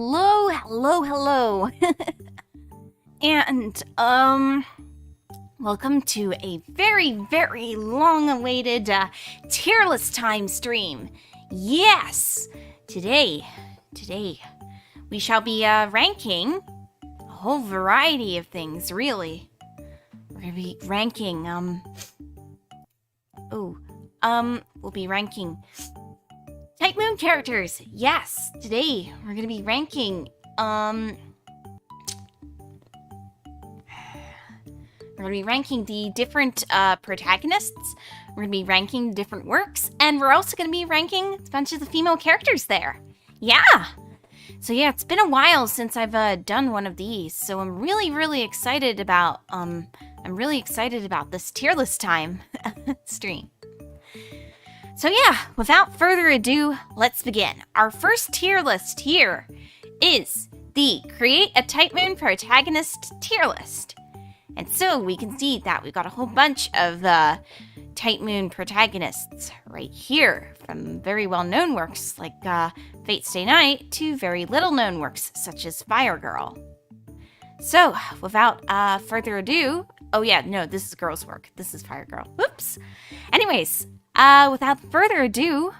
hello, hello, hello. And, welcome to a very, very long-awaited, tier list time stream. Yes! Today, we shall be, ranking a whole variety of things, really. We're gonna be ranking, we'll be ranking Type Moon characters. Yes, today we're gonna be ranking, we're going to be ranking the different protagonists. We're going to be ranking different works. And we're also going to be ranking a bunch of the female characters there. Yeah! So yeah, it's been a while since I've done one of these. So I'm really, really excited about, this tier list time stream. So yeah, without further ado, let's begin. Our first tier list here is the Create a Type Moon Protagonist tier list. And so we can see that we've got a whole bunch of the Type Moon protagonists right here, from very well-known works like Fate Stay Night to very little-known works such as Fire Girl. So, without further ado, oh yeah, no, this is girl's work. This is Fire Girl. Whoops. Anyways, without further ado,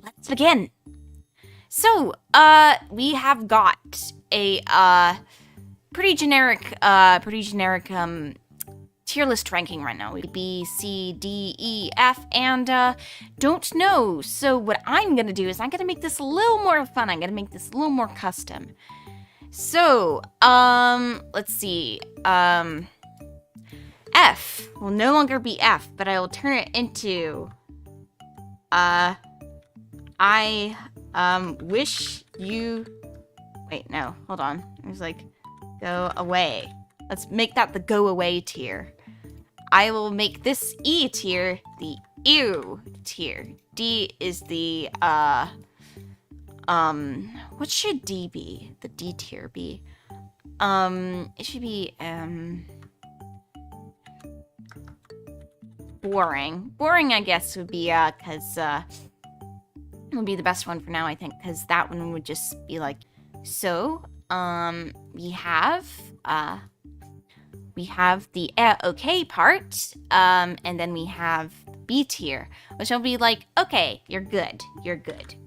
let's begin. So, we have got a pretty generic tier list ranking right now. B, C, D, E, F, and don't know. So what I'm gonna do is I'm gonna make this a little more fun. I'm gonna make this a little more custom. So, let's see. F will no longer be F, but I will turn it into I wish you. Wait, no, hold on. I was like, go away. Let's make that the go away tier. I will make this E tier the ew tier. D is the, what should D be? The D tier be? It should be, boring. Boring, I guess, would be, cause, would be the best one for now, I think, cause that one would just be like, so, we have the okay part, and then we have B tier, which will be like, okay, you're good,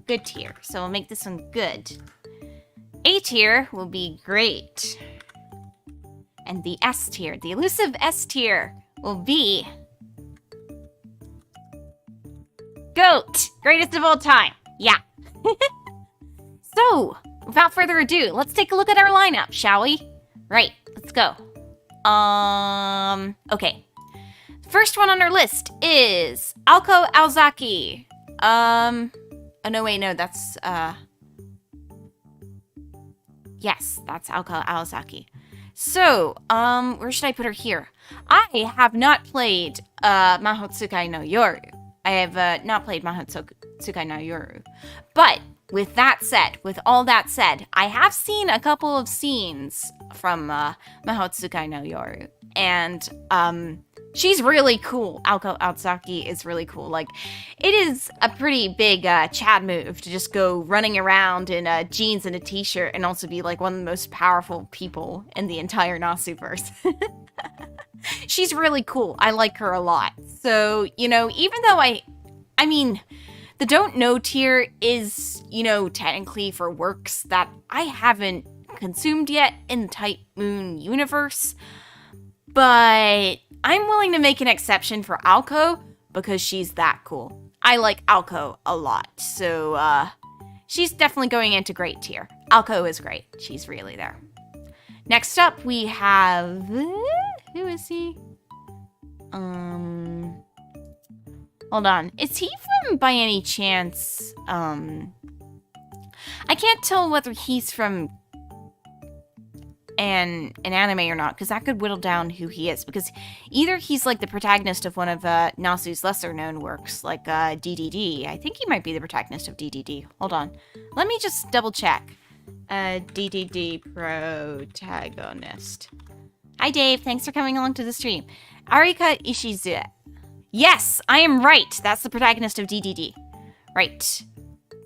good tier. So we'll make this one good. A tier will be great. And the S tier, the elusive S tier, will be GOAT, greatest of all time. Yeah. So, without further ado, let's take a look at our lineup, shall we? Right, let's go. Okay. First one on our list is Alko Aozaki. Oh no, wait, no, that's, yes, that's Alko Aozaki. So, where should I put her here? I have not played, Mahotsukai no Yoru. I have, not played Mahotsukai no Yoru. But, with all that said, I have seen a couple of scenes from Mahotsukai no Yoru, and she's really cool. Alko Aozaki is really cool. Like, it is a pretty big Chad move to just go running around in jeans and a t-shirt and also be like one of the most powerful people in the entire Nasuverse. She's really cool. I like her a lot. So, you know, even though I mean, the don't know tier is, you know, technically for works that I haven't consumed yet in the Type Moon universe, but I'm willing to make an exception for Alko because she's that cool. I like Alko a lot, so she's definitely going into great tier. Alko is great. She's really there. Next up, we have, who is he? Hold on. Is he from, by any chance, I can't tell whether he's from an anime or not, because that could whittle down who he is, because either he's like the protagonist of one of Nasu's lesser known works, like DDD. I think he might be the protagonist of DDD. Hold on. Let me just double check. DDD protagonist. Hi Dave, thanks for coming along to the stream. Arika Ishizu. Yes, I am right. That's the protagonist of DDD. Right.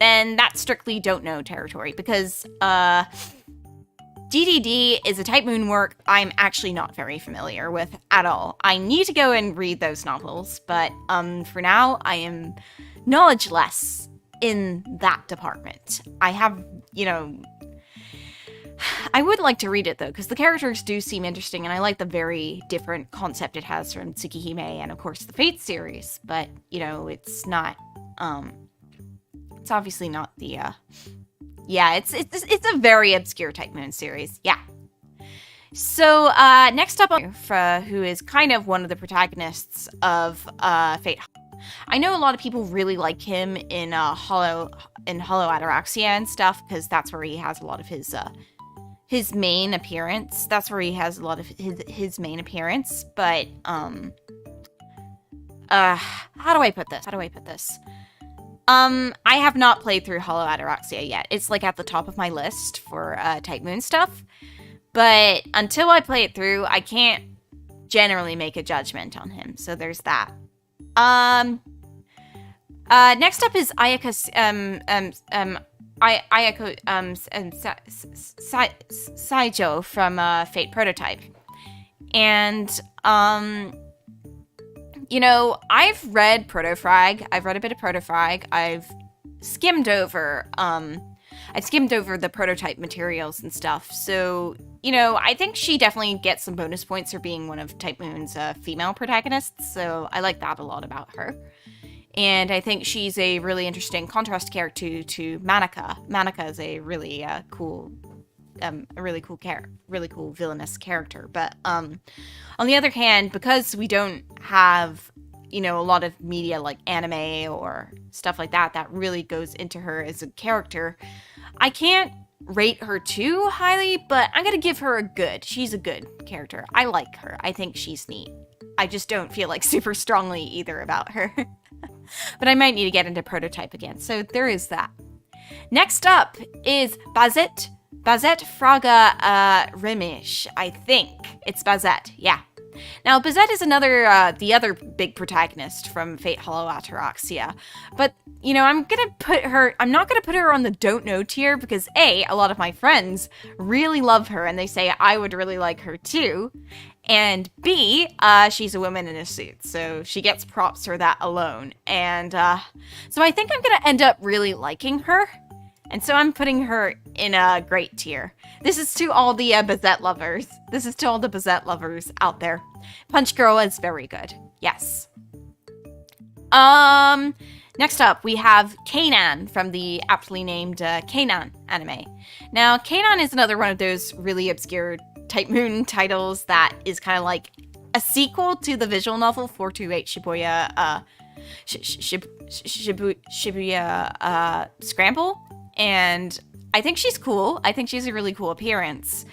then that's strictly don't know territory, because DDD is a Type Moon work I'm actually not very familiar with at all. I need to go and read those novels, but for now, I am knowledge-less in that department. I have, I would like to read it, though, because the characters do seem interesting, and I like the very different concept it has from Tsukihime and, of course, the Fate series. But, it's not, it's obviously not the, it's a very obscure Type Moon series, yeah. So, next up, who is kind of one of the protagonists of Fate. I know a lot of people really like him in Hollow Atorexia and stuff, because that's where he has a lot of his main appearance. That's where he has a lot of his main appearance. But how do I put this? I have not played through Hollow Atorexia yet. It's like at the top of my list for Type Moon stuff. But until I play it through, I can't generally make a judgment on him. So there's that. Next up is Saijo from Fate Prototype. And, I've read Protofrag. I've read a bit of Protofrag. I've skimmed over the Prototype materials and stuff. So, I think she definitely gets some bonus points for being one of Type Moon's female protagonists. So I like that a lot about her. And I think she's a really interesting contrast character to Manika. Manika is a really cool villainous character. But on the other hand, because we don't have, a lot of media like anime or stuff like that really goes into her as a character, I can't rate her too highly, but I'm gonna give her a good. She's a good character. I like her. I think she's neat. I just don't feel like super strongly either about her. But I might need to get into Prototype again, so there is that. Next up is Bazette Fraga Remish. I think it's Bazette, yeah. Now, Bazette is the other big protagonist from Fate Hollow Atorexia. But, I'm not gonna put her on the don't know tier because A, a lot of my friends really love her and they say I would really like her too. And B, she's a woman in a suit, so she gets props for that alone. And, so I think I'm gonna end up really liking her. And so I'm putting her in a great tier. This is to all the Bazette lovers. This is to all the Bazette lovers out there. Punch Girl is very good. Yes. Next up, we have Kanan from the aptly named Kanan anime. Now, Kanan is another one of those really obscure Type Moon titles that is kind of like a sequel to the visual novel 428 Shibuya Scramble. And I think she's cool. I think she's a really cool appearance.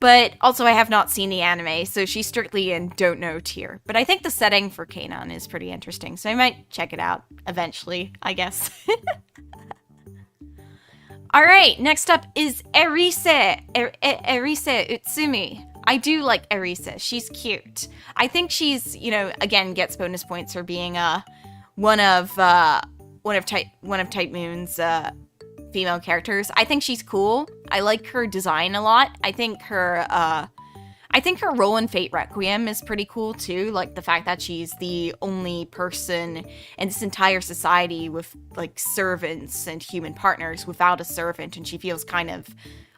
But also I have not seen the anime, so she's strictly in don't know tier. But I think the setting for Kanan is pretty interesting, so I might check it out eventually, I guess. Alright, next up is Eriset. Eriset Utsumi. I do like Eriset. She's cute. I think she's, again, gets bonus points for being one of Type Moon's female characters. I think she's cool. I like her design a lot. I think her role in Fate Requiem is pretty cool too. Like the fact that she's the only person in this entire society with like servants and human partners without a servant, and she feels kind of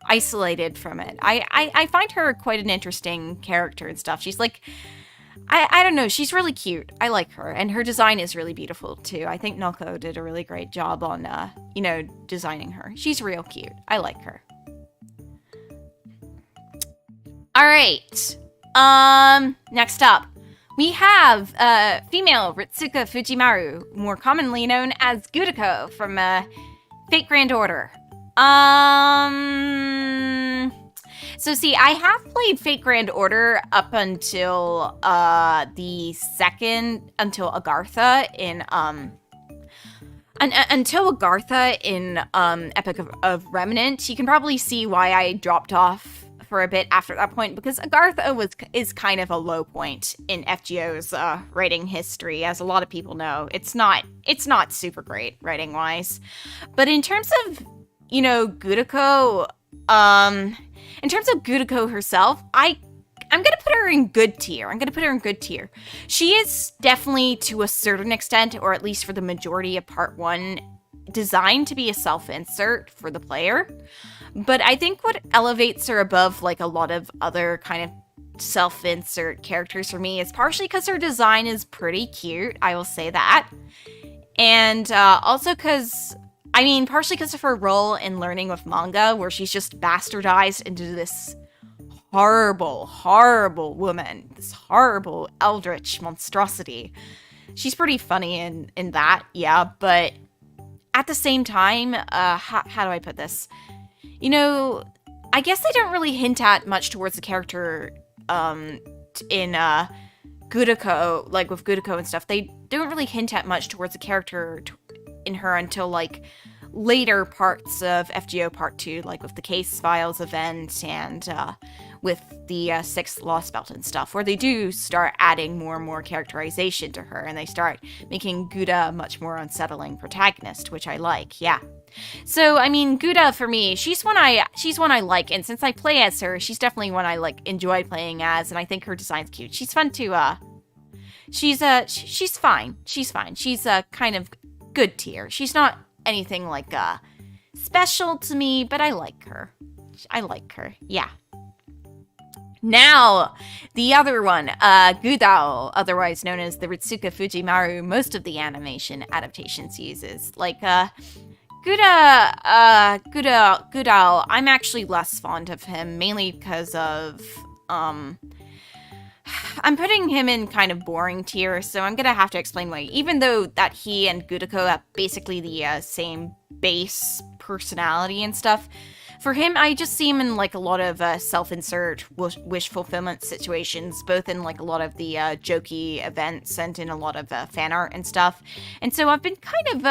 isolated from it. I find her quite an interesting character and stuff. She's like, I don't know, she's really cute. I like her, and her design is really beautiful too. I think Noko did a really great job on, designing her. She's real cute. I like her. All right. Next up, we have female Ritsuka Fujimaru, more commonly known as Gudako from Fate Grand Order. So see, I have played Fate Grand Order up until until Agartha in Epic of Remnant. You can probably see why I dropped off for a bit after that point, because Agartha is kind of a low point in FGO's writing history, as a lot of people know. It's not super great writing-wise. But in terms of, Gudako, in terms of Gudako herself, I'm gonna put her in good tier. She is definitely, to a certain extent, or at least for the majority of Part 1, designed to be a self-insert for the player. But I think what elevates her above, like, a lot of other kind of self-insert characters for me is partially because her design is pretty cute, I will say that. And also because, partially because of her role in Learning with Manga, where she's just bastardized into this horrible, horrible woman, this horrible eldritch monstrosity. She's pretty funny in that, yeah, but at the same time, how do I put this? I guess they don't really hint at much towards the character in Gudako, like with Gudako and stuff. They don't really hint at much towards the character in her until, like, later parts of FGO Part 2, like with the Case Files event and with the 6th Lost Belt and stuff, where they do start adding more and more characterization to her, and they start making Gouda a much more unsettling protagonist, which I like, yeah. So, Gouda, for me, she's one I like, and since I play as her, she's definitely one I, like, enjoy playing as, and I think her design's cute. She's fun to, she's fine. She's fine. She's a kind of good tier. She's not anything, like, special to me, but I like her. Yeah. Now, the other one, Gudao, otherwise known as the Ritsuka Fujimaru, most of the animation adaptations uses. Like, Gudao, I'm actually less fond of him, mainly because of, I'm putting him in kind of boring tier, so I'm gonna have to explain why. Even though that he and Gudako have basically the same base personality and stuff, for him, I just see him in, like, a lot of self-insert wish fulfillment situations, both in, like, a lot of the jokey events and in a lot of fan art and stuff. And so I've been kind of,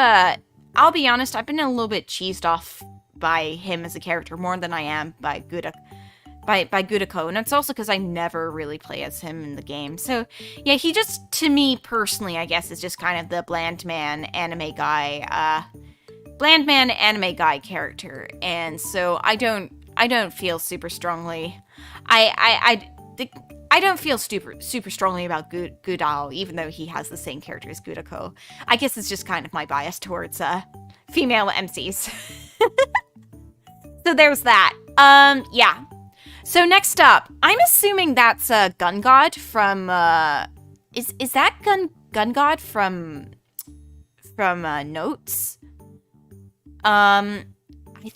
I'll be honest, I've been a little bit cheesed off by him as a character more than I am by Gudako, and it's also because I never really play as him in the game. So, yeah, he just, to me personally, I guess, is just kind of the bland man anime guy character, and so I don't feel super strongly. I don't feel super strongly about Gudao, even though he has the same character as Gudako. I guess it's just kind of my bias towards female MCs. So there's that. Yeah. So next up, I'm assuming that's Gun God from is that Gun God from Notes? I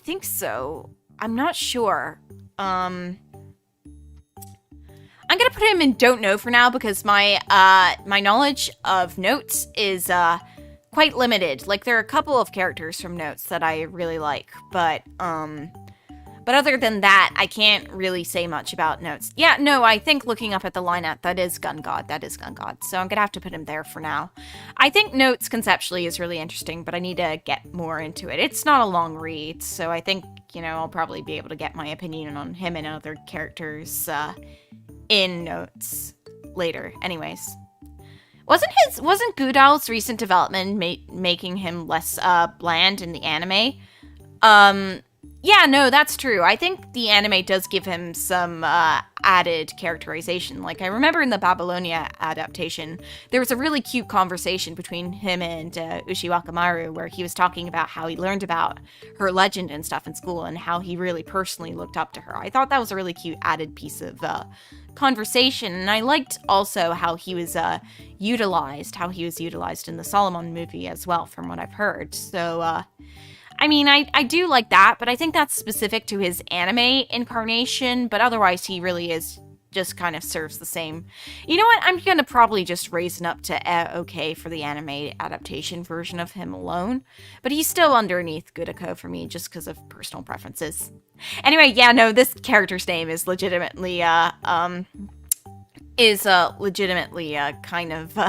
think so. I'm not sure. I'm gonna put him in don't know for now because my knowledge of Notes is quite limited. Like, there are a couple of characters from Notes that I really like, but other than that, I can't really say much about Notes. Yeah, no, I think looking up at the lineup, that is Gun God. So I'm gonna have to put him there for now. I think Notes conceptually is really interesting, but I need to get more into it. It's not a long read, so I think, I'll probably be able to get my opinion on him and other characters in Notes later. Anyways. Wasn't Gudao's recent development making him less bland in the anime? Yeah, no, that's true. I think the anime does give him some added characterization. Like, I remember in the Babylonia adaptation, there was a really cute conversation between him and Ushi Wakamaru, where he was talking about how he learned about her legend and stuff in school and how he really personally looked up to her. I thought that was a really cute added piece of conversation, and I liked also how he was utilized in the Solomon movie as well, from what I've heard. So, I do like that, but I think that's specific to his anime incarnation, but otherwise he really is just kind of serves the same. You know what? I'm gonna probably just raise it up to okay for the anime adaptation version of him alone, but he's still underneath Gudako for me just because of personal preferences. Anyway, yeah, no, this character's name is legitimately, kind of,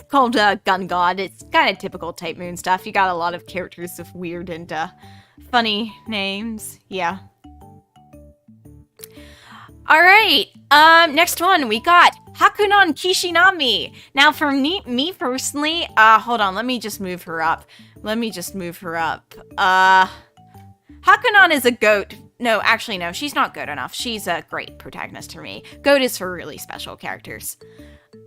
called Gun God. It's kind of typical Type Moon stuff. You got a lot of characters with weird and funny names. Yeah. All right. Next one we got Hakunan Kishinami. Now, for me personally, hold on. Let me just move her up. Hakunan is a goat. No, actually, no. She's not good enough. She's a great protagonist for me. Goat is for really special characters.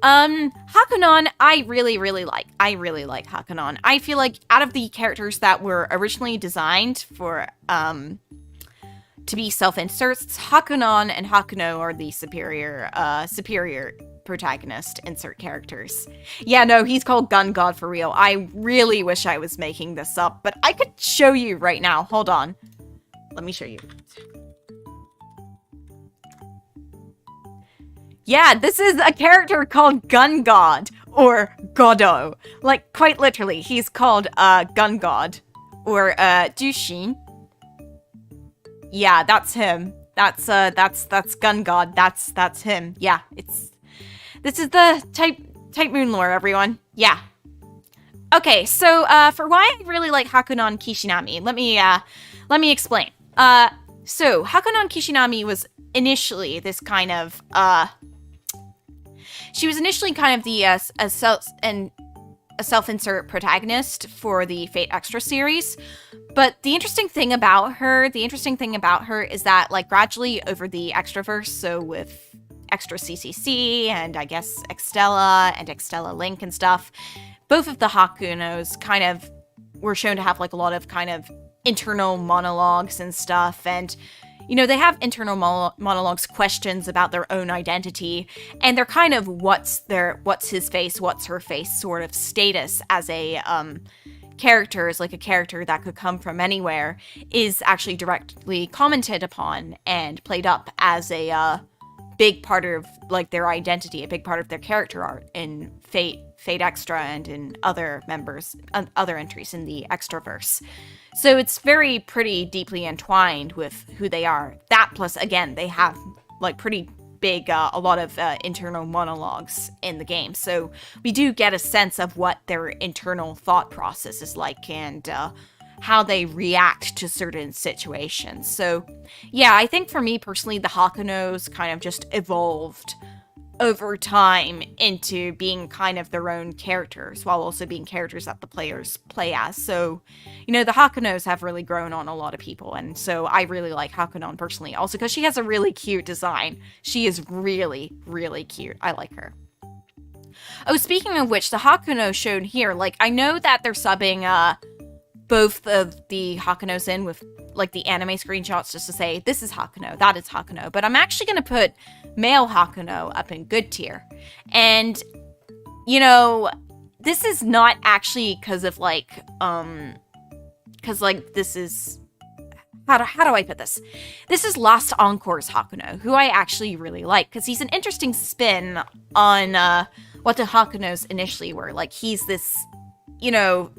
Hakunan, I really like. I really like Hakunan. I feel like out of the characters that were originally designed for, to be self-inserts, Hakunan and Hakuno are the superior protagonist insert characters. Yeah, no, he's called Gun God for real. I really wish I was making this up, but I could show you right now. Hold on. Let me show you. Yeah, this is a character called Gun God, or Godo. Like, quite literally, he's called, Gun God, or, Jushin. Yeah, that's him. That's Gun God. That's him. Yeah, this is the type moon lore, everyone. Yeah. Okay, so, for why I really like Hakunan Kishinami, let me explain. So, Hakunan Kishinami was initially this kind of, she was initially kind of the, a self-insert protagonist for the Fate Extra series, but the interesting thing about her is that, like, gradually over the Extraverse, so with Extra CCC, and I guess Extella, and Extella Link and stuff, both of the Hakunos kind of were shown to have, like, a lot of kind of internal monologues and stuff, and you know, they have internal monologues, questions about their own identity, and they're kind of what's his face, what's her face sort of status as a character, is like a character that could come from anywhere, is actually directly commented upon and played up as a big part of like their identity, a big part of their character art in Fate Extra and in other entries in the Extraverse. So it's pretty deeply entwined with who they are. That plus, again, they have like pretty big, a lot of internal monologues in the game. So we do get a sense of what their internal thought process is like and how they react to certain situations. So yeah, I think for me personally, the Hakunos kind of just evolved over time into being kind of their own characters while also being characters that the players play as. So, you know, the Hakunos have really grown on a lot of people, and so I really like Hakunon personally, also because she has a really cute design. She is really cute. I like her. Oh, speaking of which, the Hakuno shown here, like, I know that they're subbing both of the Hakunos in with like the anime screenshots just to say this is Hakuno, that is Hakuno, but I'm actually gonna put male Hakuno up in good tier. And you know, this is not actually because of like this is how do I put this? This is Last Encore's Hakuno, who I actually really like because he's an interesting spin on what the Hakunos initially were. Like, he's this, you know,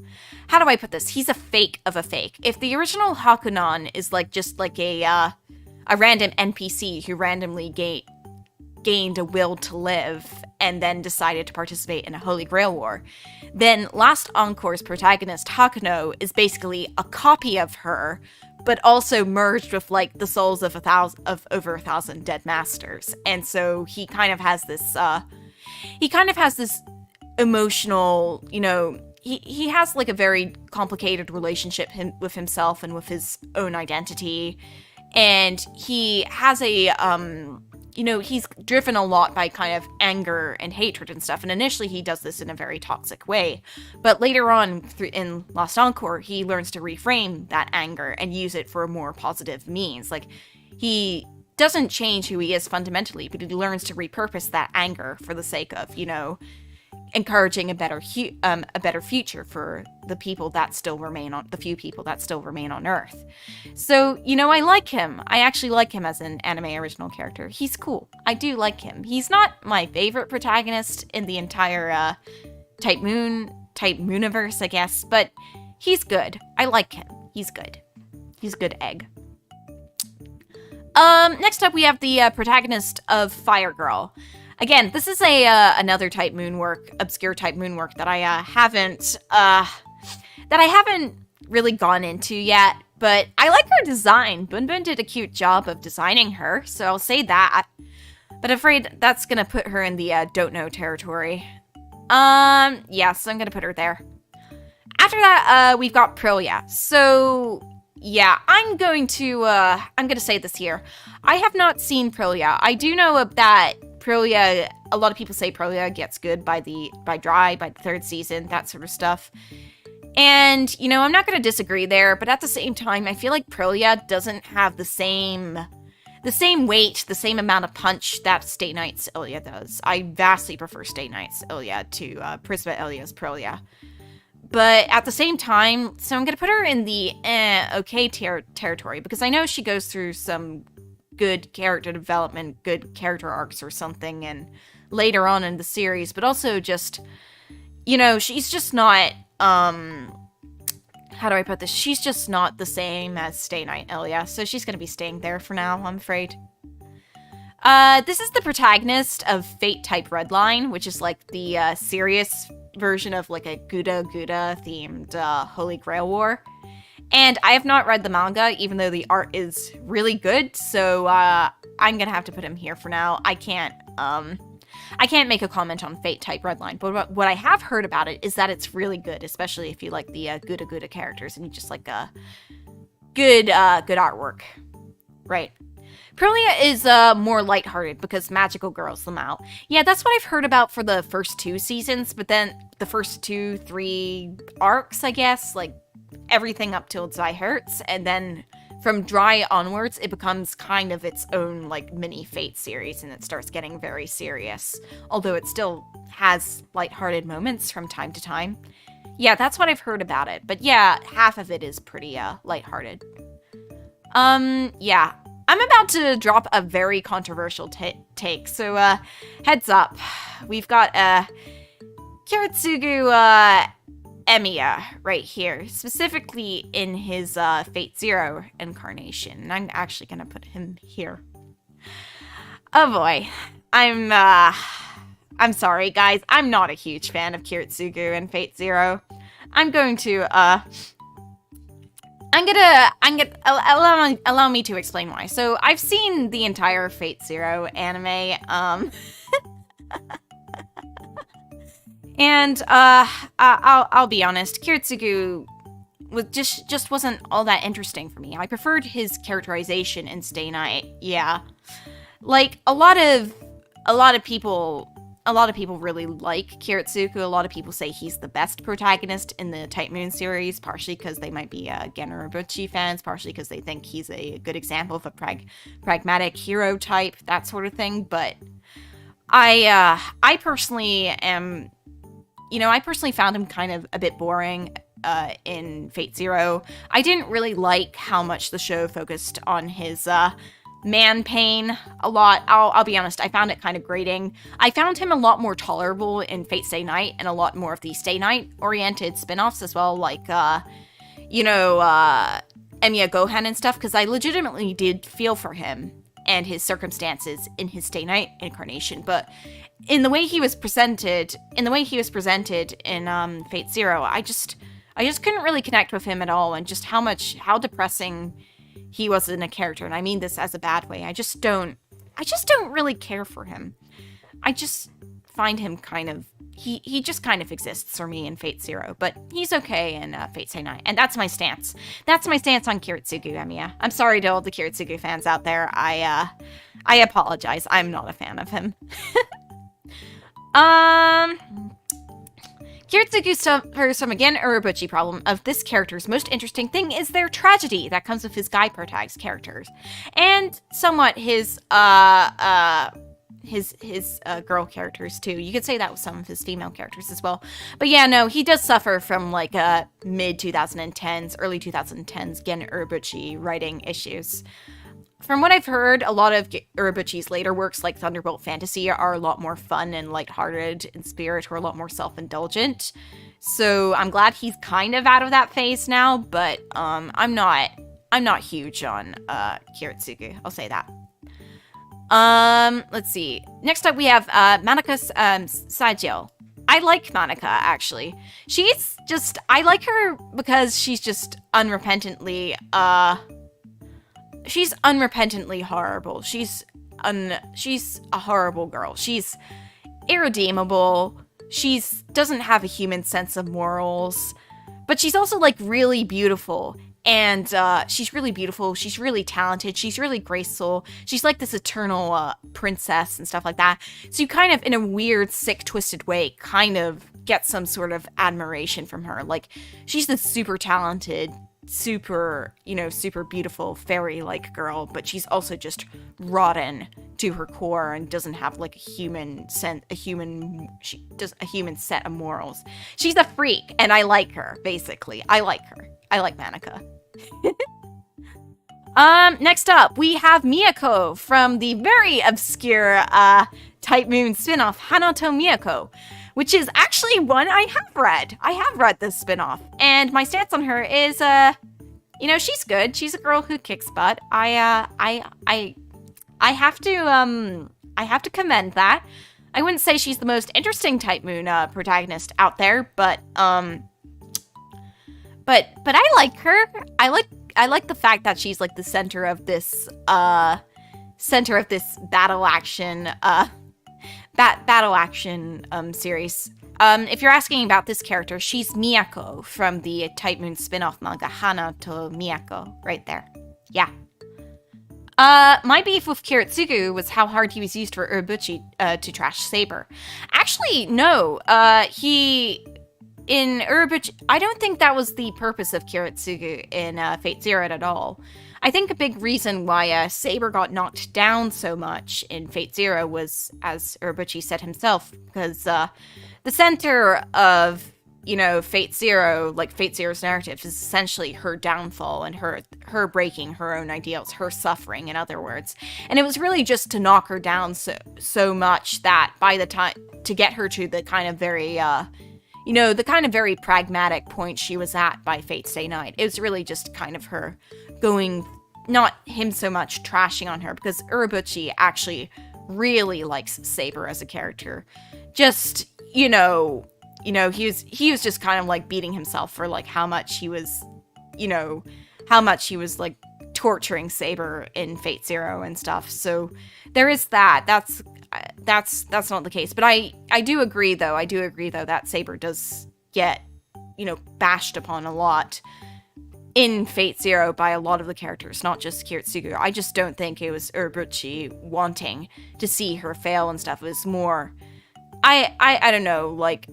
how do I put this? He's a fake of a fake. If the original Hakunan is like just like a random NPC who randomly gained a will to live and then decided to participate in a Holy Grail war, then Last Encore's protagonist Hakuno is basically a copy of her, but also merged with like the souls of over 1,000 dead masters. And so he kind of has this emotional, you know, he has like a very complicated relationship with himself and with his own identity, and he has a you know, he's driven a lot by kind of anger and hatred and stuff, and initially he does this in a very toxic way, but later on in Lost Encore he learns to reframe that anger and use it for a more positive means. Like, he doesn't change who he is fundamentally, but he learns to repurpose that anger for the sake of, you know, encouraging a better future for the people that still remain on the few people that still remain on Earth. So, you know, I like him. I actually like him as an anime original character. He's cool. I do like him. He's not my favorite protagonist in the entire Type Mooniverse, I guess, but he's good. I like him. He's good. He's a good egg. Next up we have the protagonist of Fire Girl. Again, this is another obscure Type Moon work that I haven't really gone into yet, but I like her design. Bunbun did a cute job of designing her, so I'll say that. But afraid that's gonna put her in the don't know territory. Yes, I'm gonna put her there. After that, we've got Prelia. So, yeah, I'm going to say this here. I have not seen Prelia. I do know that Prelia, a lot of people say Prelia gets good by the third season, that sort of stuff. And, you know, I'm not going to disagree there, but at the same time, I feel like Prelia doesn't have the same weight, the same amount of punch that Stay Night's Ilya does. I vastly prefer Stay Night's Ilya to Prisma Ilya's Prelia. But at the same time, so I'm going to put her in the okay territory, because I know she goes through some good character development, good character arcs or something, and later on in the series, but also just, you know, she's just not, how do I put this? She's just not the same as Stay Night Ilya, so she's going to be staying there for now, I'm afraid. This is the protagonist of Fate-type Redline, which is like the serious version of like a Gouda themed Holy Grail War. And I have not read the manga, even though the art is really good, so I'm gonna have to put him here for now. I can't make a comment on Fate-type Redline, but what I have heard about it is that it's really good, especially if you like the Gouda characters and you just like good artwork. Right. Prelia is more lighthearted because magical girls them out. Yeah, that's what I've heard about for the first 2 seasons, but then the first 2-3 arcs, I guess, like everything up till Zwei Hertz, and then from Dry onwards, it becomes kind of its own like mini Fate series, and it starts getting very serious, although it still has lighthearted moments from time to time. Yeah, that's what I've heard about it, but yeah, half of it is pretty lighthearted. Yeah. I'm about to drop a very controversial take, so heads up. We've got Kiritsugu Emiya right here, specifically in his Fate Zero incarnation, and I'm actually gonna put him here. Oh boy, I'm sorry guys, I'm not a huge fan of Kiritsugu and Fate Zero. I'm going to allow me to explain why. So I've seen the entire Fate Zero anime, and I'll be honest, Kiritsugu was just wasn't all that interesting for me. I preferred his characterization in Stay Night. Yeah, like a lot of people really like Kiritsugu. A lot of people say he's the best protagonist in the Type Moon series, partially because they might be Gen Urobuchi fans, partially because they think he's a good example of a pragmatic hero type, that sort of thing. But I personally am, you know, I personally found him kind of a bit boring in Fate Zero. I didn't really like how much the show focused on his man pain a lot. I'll be honest, I found it kind of grating. I found him a lot more tolerable in Fate Stay Night, and a lot more of the Stay Night oriented spin-offs as well, like you know, Emiya Gohan and stuff, because I legitimately did feel for him and his circumstances in his Stay Night incarnation. But in the way he was presented in Fate Zero, I just couldn't really connect with him at all, and just how depressing he was in a character, and I mean this as a bad way. I just don't really care for him. I just find him kind of, he just kind of exists for me in Fate Zero, but he's okay in Fate Stay Night, and that's my stance. That's my stance on Kiritsugu Emiya. I'm sorry to all the Kiritsugu fans out there. I apologize. I'm not a fan of him. Kiritsugu suffers from again Urobuchi problem of this character's most interesting thing is their tragedy that comes with his guy protags characters, and somewhat his girl characters too. You could say that with some of his female characters as well. But yeah, no, he does suffer from like mid 2010s, early 2010s Gen Urobuchi writing issues. From what I've heard, a lot of Urobuchi's later works, like Thunderbolt Fantasy, are a lot more fun and lighthearted in spirit, or a lot more self-indulgent. So I'm glad he's kind of out of that phase now, but I'm not huge on Kiritsugu. I'll say that. Let's see. Next up, we have Madocast Saigyo. I like Monica, actually. I like her because she's just unrepentantly horrible. She's a horrible girl. She's irredeemable. Doesn't have a human sense of morals, but she's also like really beautiful. And she's really beautiful. She's really talented. She's really graceful. She's like this eternal princess and stuff like that. So you kind of, in a weird, sick, twisted way, kind of get some sort of admiration from her. Like, she's this super talented, super beautiful fairy-like girl, but she's also just rotten to her core and doesn't have like a human set of morals. She's a freak, and I like her, basically. I like her. I like Monica. Next up, we have Miyako from the very obscure Type Moon spin-off Hanato Miyako, which is actually one I have read. I have read this spin-off, and my stance on her is, she's good. She's a girl who kicks butt. I have to commend that. I wouldn't say she's the most interesting Type Moon protagonist out there, but I like her. I like the fact that she's like the center of this battle action series. If you're asking about this character, she's Miyako from the Type Moon spin-off manga Hanato Miyako, right there. Yeah. My beef with Kiritsugu was how hard he was used for Urobuchi to trash Saber. Actually, no. In Urobuchi, I don't think that was the purpose of Kiritsugu in Fate Zero at all. I think a big reason why Saber got knocked down so much in Fate Zero was, as Urobuchi said himself, because the center of, Fate Zero, like Fate Zero's narrative, is essentially her downfall and her breaking her own ideals, her suffering, in other words. And it was really just to knock her down so much that by the time, to get her to the kind of very, the kind of very pragmatic point she was at by Fate's Day Night. It was really just kind of her going, not him so much trashing on her, because Urobuchi actually really likes Saber as a character. Just, he was just kind of like beating himself for like how much he was like torturing Saber in Fate Zero and stuff. So there is that. That's not the case. But I do agree though that Saber does get, bashed upon a lot in Fate Zero by a lot of the characters, not just Kiritsugu. I just don't think it was Urobuchi wanting to see her fail and stuff. It was more, I don't know, like,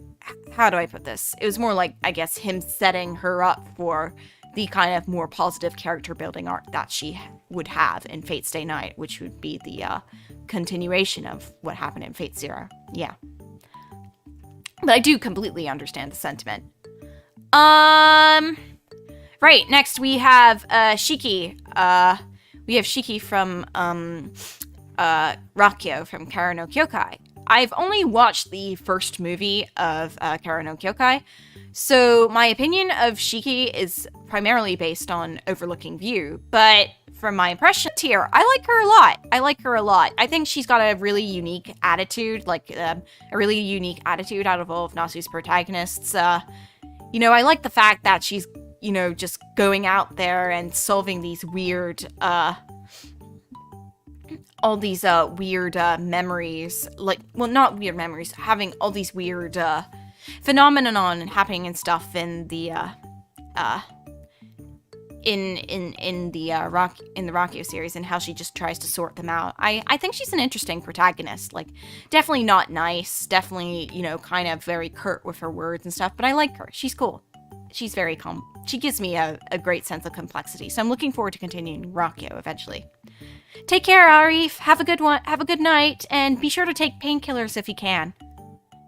how do I put this? It was more like, I guess, him setting her up for the kind of more positive character building arc that she would have in Fate's Day Night, which would be the continuation of what happened in Fate Zero. Yeah. But I do completely understand the sentiment. Right, next we have Shiki. We have Shiki from Rakyo from Kara no Kyokai. I've only watched the first movie of Kara no Kyokai, so my opinion of Shiki is primarily based on Overlooking View, but from my impression here, I like her a lot. I think she's got a really unique attitude, out of all of Nasu's protagonists. I like the fact that she's, just going out there and solving these weird, memories, not weird memories, having all these weird, phenomenon happening and stuff in the, in the Rakyo series, and how she just tries to sort them out. I think she's an interesting protagonist, like, definitely not nice, definitely, kind of very curt with her words and stuff, but I like her. She's cool. She's very calm. She gives me a great sense of complexity, so I'm looking forward to continuing Rakyo eventually. Take care, Arif. Have a good one. Have a good night, and be sure to take painkillers if you can.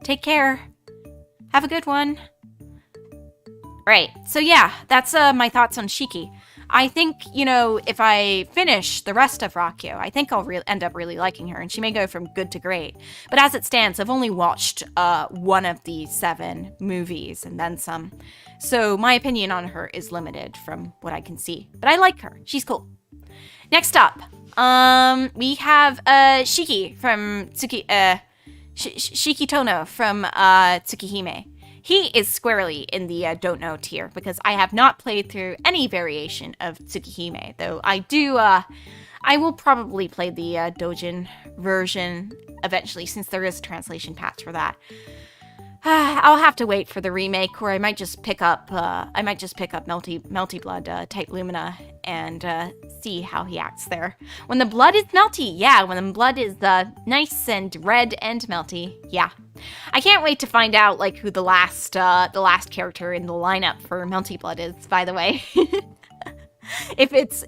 Take care. Have a good one. Right, so yeah, that's my thoughts on Shiki. I think, if I finish the rest of Rakyo, I think I'll end up really liking her, and she may go from good to great. But as it stands, I've only watched one of the 7 movies, and then some. So my opinion on her is limited from what I can see. But I like her. She's cool. Next up, we have Shiki from Tsuki. Shikitono from Tsukihime. He is squarely in the don't know tier because I have not played through any variation of Tsukihime, though I will probably play the Dojin version eventually since there is a translation patch for that. I'll have to wait for the remake, or I might just pick up Melty Blood Type Lumina and see how he acts there. When the blood is melty, yeah. When the blood is nice and red and melty, yeah. I can't wait to find out like who the last character in the lineup for Melty Blood is. By the way, if it's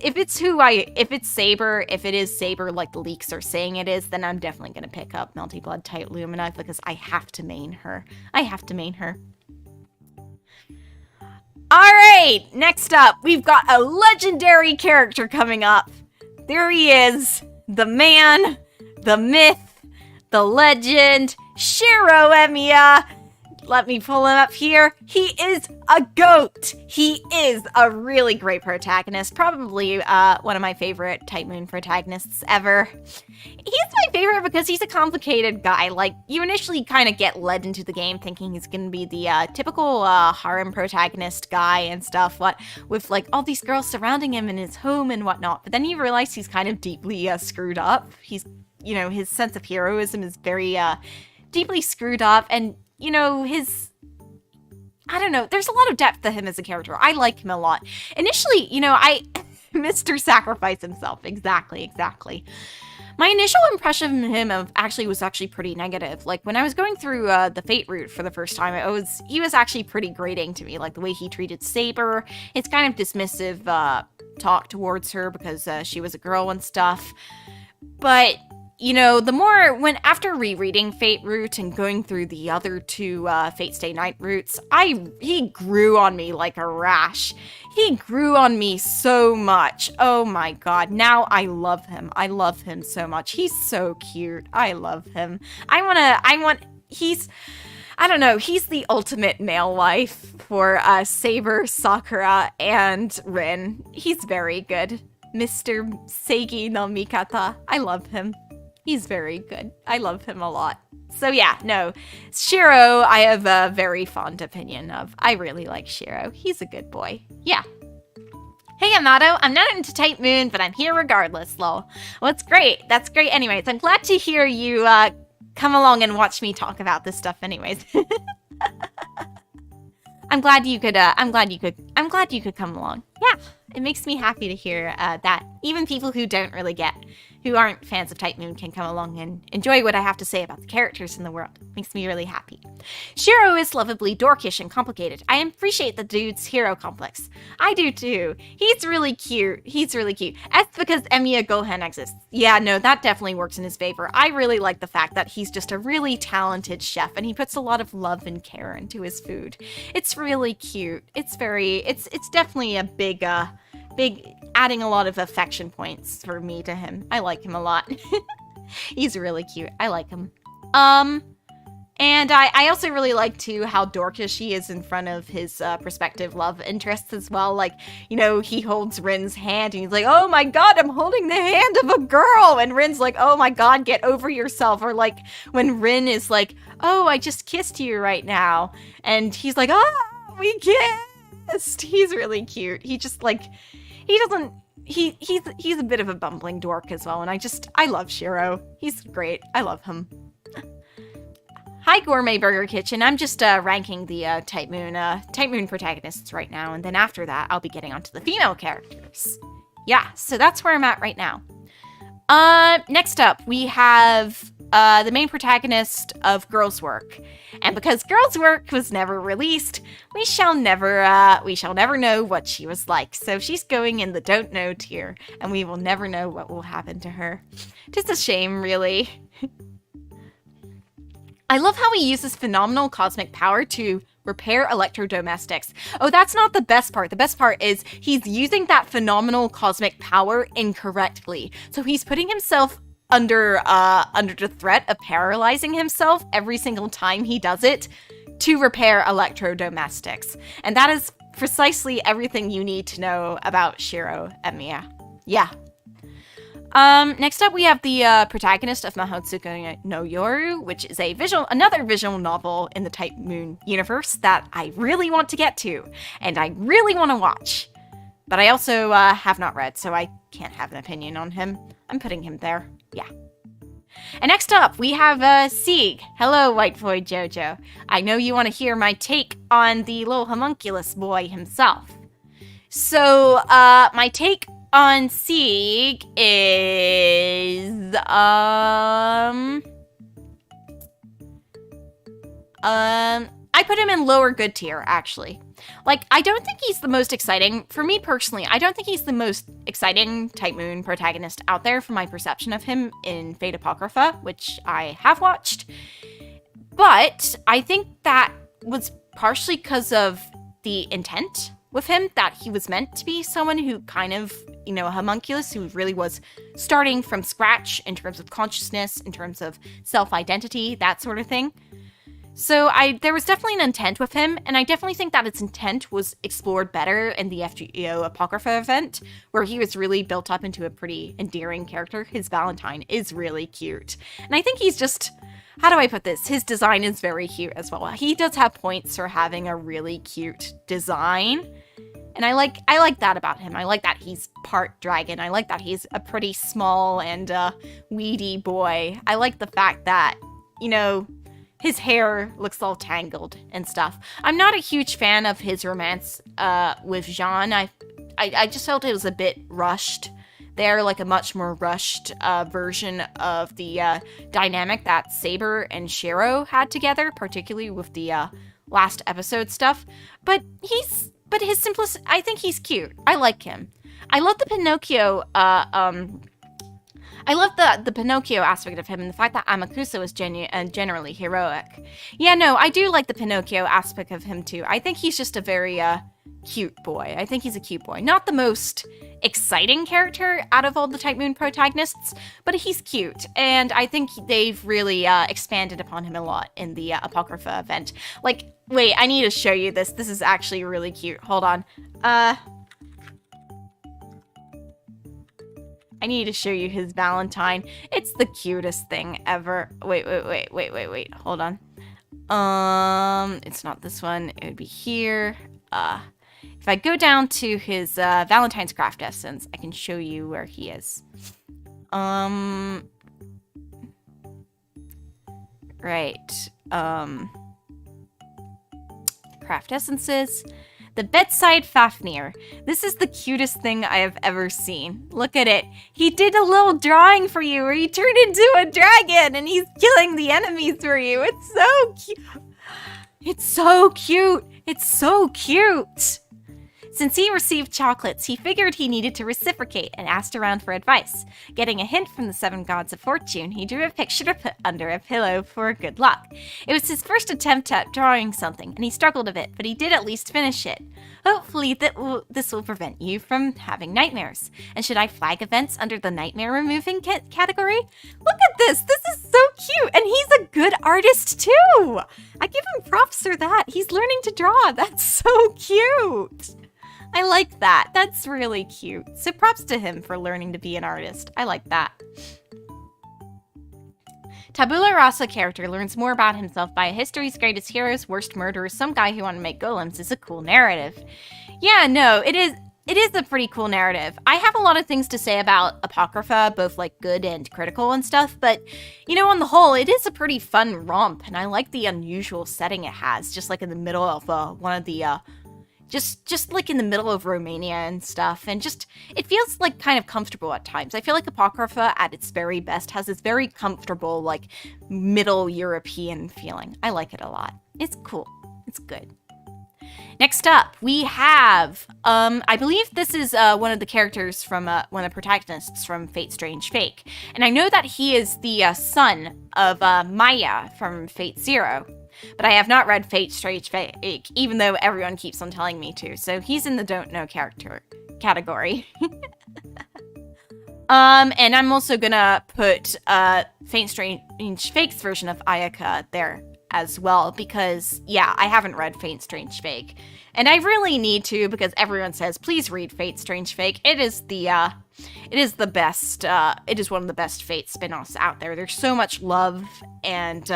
Saber, if it is Saber like the leaks are saying it is, then I'm definitely gonna pick up Melty Blood Type Lumina because I have to main her. Alright, next up, we've got a legendary character coming up. There he is, the man, the myth, the legend, Shiro Emiya. Let me pull him up here. He is a goat. He is a really great protagonist. Probably one of my favorite Type Moon protagonists ever. He's my favorite because he's a complicated guy. Like, you initially kind of get led into the game thinking he's going to be the typical harem protagonist guy and stuff, what with like all these girls surrounding him in his home and whatnot. But then you realize he's kind of deeply screwed up. He's, you know, his sense of heroism is very deeply screwed up, and you know, I don't know, there's a lot of depth to him as a character. I like him a lot. Initially, you know, Mr. Sacrifice himself, exactly. My initial impression of him was actually pretty negative. Like, when I was going through the Fate route for the first time, he was actually pretty grating to me. Like, the way he treated Saber, his kind of dismissive talk towards her because she was a girl and stuff. But you know, after rereading Fate Route and going through the other two Fate Stay Night routes, he grew on me like a rash. He grew on me so much. Oh my god, now I love him. I love him so much. He's so cute. I love him. He's the ultimate male wife for Saber, Sakura, and Rin. He's very good. Mr. Seigi no Mikata. I love him. He's very good. I love him a lot. So yeah, no. Shiro, I have a very fond opinion of. I really like Shiro. He's a good boy. Yeah. Hey, Amato. I'm not into Type Moon, but I'm here regardless, lol. Well, it's great. That's great anyways. I'm glad to hear you come along and watch me talk about this stuff anyways. I'm glad you could come along. Yeah, it makes me happy to hear that even people who aren't fans of Type Moon can come along and enjoy what I have to say about the characters in the world. Makes me really happy. Shiro is lovably dorkish and complicated. I appreciate the dude's hero complex. I do too. He's really cute. That's because Emiya Gohan exists. Yeah, no, that definitely works in his favor. I really like the fact that he's just a really talented chef and he puts a lot of love and care into his food. It's really cute. It's definitely a big adding a lot of affection points for me to him. I like him a lot. He's really cute. I like him. And I also really like too how dorkish he is in front of his prospective love interests as well. Like, you know, he holds Rin's hand and he's like, oh my god, I'm holding the hand of a girl. And Rin's like, oh my god, get over yourself. Or like when Rin is like, oh, I just kissed you right now. And he's like, oh, we kissed. He's really cute. He just like, he's a bit of a bumbling dork as well. And I love Shiro. He's great. I love him. Hi, Gourmet Burger Kitchen. I'm just ranking the Type Moon protagonists right now, and then after that, I'll be getting onto the female characters. Yeah, so that's where I'm at right now. Next up, we have the main protagonist of Girls Work, and because Girls Work was never released, we shall never know what she was like. So she's going in the don't know tier, and we will never know what will happen to her. Just a shame, really. I love how he uses phenomenal cosmic power to repair electrodomestics. Oh, that's not the best part. The best part is he's using that phenomenal cosmic power incorrectly. So he's putting himself under the threat of paralyzing himself every single time he does it to repair electrodomestics. And that is precisely everything you need to know about Shiro Emiya. Yeah. Next up, we have the protagonist of Mado Channel no Yoru, which is another visual novel in the Type Moon universe that I really want to get to, and I really want to watch. But I also have not read, so I can't have an opinion on him. I'm putting him there. Yeah. And next up, we have Sieg. Hello, White Boy Jojo. I know you want to hear my take on the little homunculus boy himself. So, my take on Sieg is, I put him in lower good tier, actually. Like, I don't think he's the most exciting. For me personally, I don't think he's the most exciting Type Moon protagonist out there from my perception of him in Fate Apocrypha, which I have watched. But I think that was partially because of the intent with him, that he was meant to be someone who kind of, a homunculus who really was starting from scratch in terms of consciousness, in terms of self-identity, that sort of thing. So there was definitely an intent with him, and I definitely think that its intent was explored better in the FGO Apocrypha event, where he was really built up into a pretty endearing character. His Valentine is really cute. And I think he's just, how do I put this? His design is very cute as well. He does have points for having a really cute design. And I like that about him. I like that he's part dragon. I like that he's a pretty small and weedy boy. I like the fact that, his hair looks all tangled and stuff. I'm not a huge fan of his romance with Jean. I just felt it was a bit rushed there, like a much more rushed version of the dynamic that Saber and Shiro had together, particularly with the last episode stuff. But his simplicity, I think he's cute. I like him. I love the Pinocchio I love the Pinocchio aspect of him and the fact that Amakusa was generally heroic. Yeah, no, I do like the Pinocchio aspect of him too. I think he's just a very cute boy. I think he's a cute boy. Not the most exciting character out of all the Type Moon protagonists, but he's cute. And I think they've really expanded upon him a lot in the Apocrypha event. Like, wait, I need to show you this. This is actually really cute. Hold on. I need to show you his Valentine. It's the cutest thing ever. Wait. Hold on. It's not this one. It would be here. If I go down to his Valentine's Craft Essence, I can show you where he is. Right. Craft Essences. The Bedside Fafnir. This is the cutest thing I have ever seen. Look at it. He did a little drawing for you where he turned into a dragon and he's killing the enemies for you. It's so cute. It's so cute. It's so cute. Since he received chocolates, he figured he needed to reciprocate and asked around for advice. Getting a hint from the 7 gods of fortune, he drew a picture to put under a pillow for good luck. It was his first attempt at drawing something, and he struggled a bit, but he did at least finish it. Hopefully this will prevent you from having nightmares. And should I flag events under the nightmare removing category? Look at this! This is so cute! And he's a good artist too! I give him props for that. He's learning to draw. That's so cute! I like that. That's really cute. So props to him for learning to be an artist. I like that. Tabula Rasa character learns more about himself by a history's greatest heroes, worst murderers, some guy who wanted to make golems is a cool narrative. Yeah, no, it is a pretty cool narrative. I have a lot of things to say about Apocrypha, both like good and critical and stuff, but on the whole, it is a pretty fun romp, and I like the unusual setting it has, just like in the middle of one of the just like in the middle of Romania and stuff, and just, it feels like kind of comfortable at times. I feel like Apocrypha at its very best has this very comfortable, like, middle European feeling. I like it a lot. It's cool. It's good. Next up, we have, I believe this is one of the characters from, one of the protagonists from Fate Strange Fake. And I know that he is the son of Maya from Fate Zero. But I have not read Fate Strange Fake, even though everyone keeps on telling me to. So he's in the don't know character category. And I'm also gonna put Fate Strange Fake's version of Ayaka there as well, because yeah, I haven't read Fate Strange Fake. And I really need to, because everyone says, please read Fate Strange Fake. It is the It is the best, it is one of the best Fate spin-offs out there. There's so much love and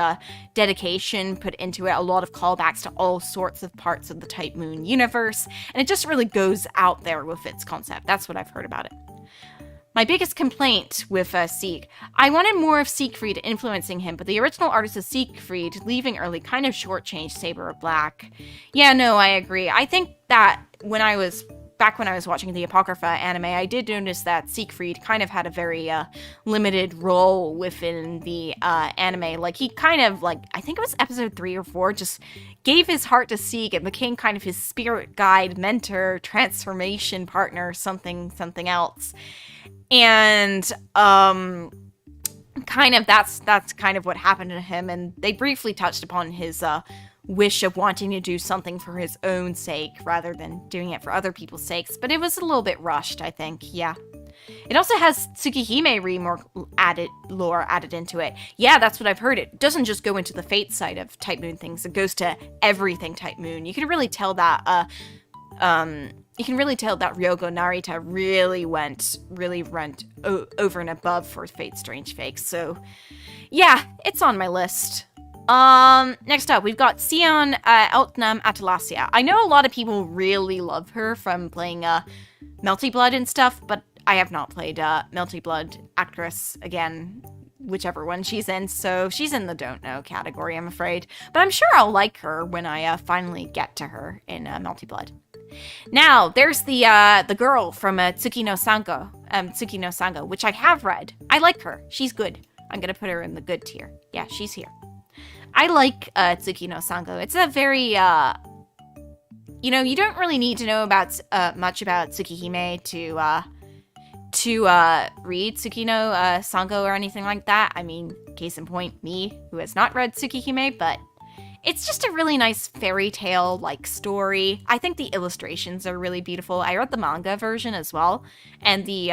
dedication put into it, a lot of callbacks to all sorts of parts of the Type Moon universe, and it just really goes out there with its concept. That's what I've heard about it. My biggest complaint with Sieg, I wanted more of Siegfried influencing him, but the original artist of Siegfried, leaving early, kind of shortchanged Saber of Black. Yeah, no, I agree. I think that back when I was watching the Apocrypha anime, I did notice that Siegfried kind of had a very limited role within the anime. Like, he kind of, like, I think it was episode 3 or 4, just gave his heart to Sieg and became kind of his spirit guide, mentor, transformation partner, something else. And kind of that's kind of what happened to him, and they briefly touched upon his wish of wanting to do something for his own sake rather than doing it for other people's sakes, but it was a little bit rushed, I think. Yeah. It also has Tsukihime lore added into it. Yeah, that's what I've heard. It doesn't just go into the Fate side of Type Moon things, it goes to everything Type Moon. You can really tell that Ryogo Narita really went over and above for Fate Strange Fake. So, yeah, it's on my list. Next up, we've got Sion Eltnam Atalasia. I know a lot of people really love her from playing Melty Blood and stuff, but I have not played Melty Blood Actress again, whichever one she's in, so she's in the don't know category, I'm afraid. But I'm sure I'll like her when I finally get to her in Melty Blood. Now, there's the girl from Tsuki no Sango, which I have read. I like her. She's good. I'm gonna put her in the good tier. Yeah, she's here. I like Tsuki no Sango. It's a very, you don't really need to know about much about Tsukihime to read Tsuki no Sango or anything like that. I mean, case in point, me, who has not read Tsukihime, but it's just a really nice fairy tale-like story. I think the illustrations are really beautiful. I read the manga version as well, and the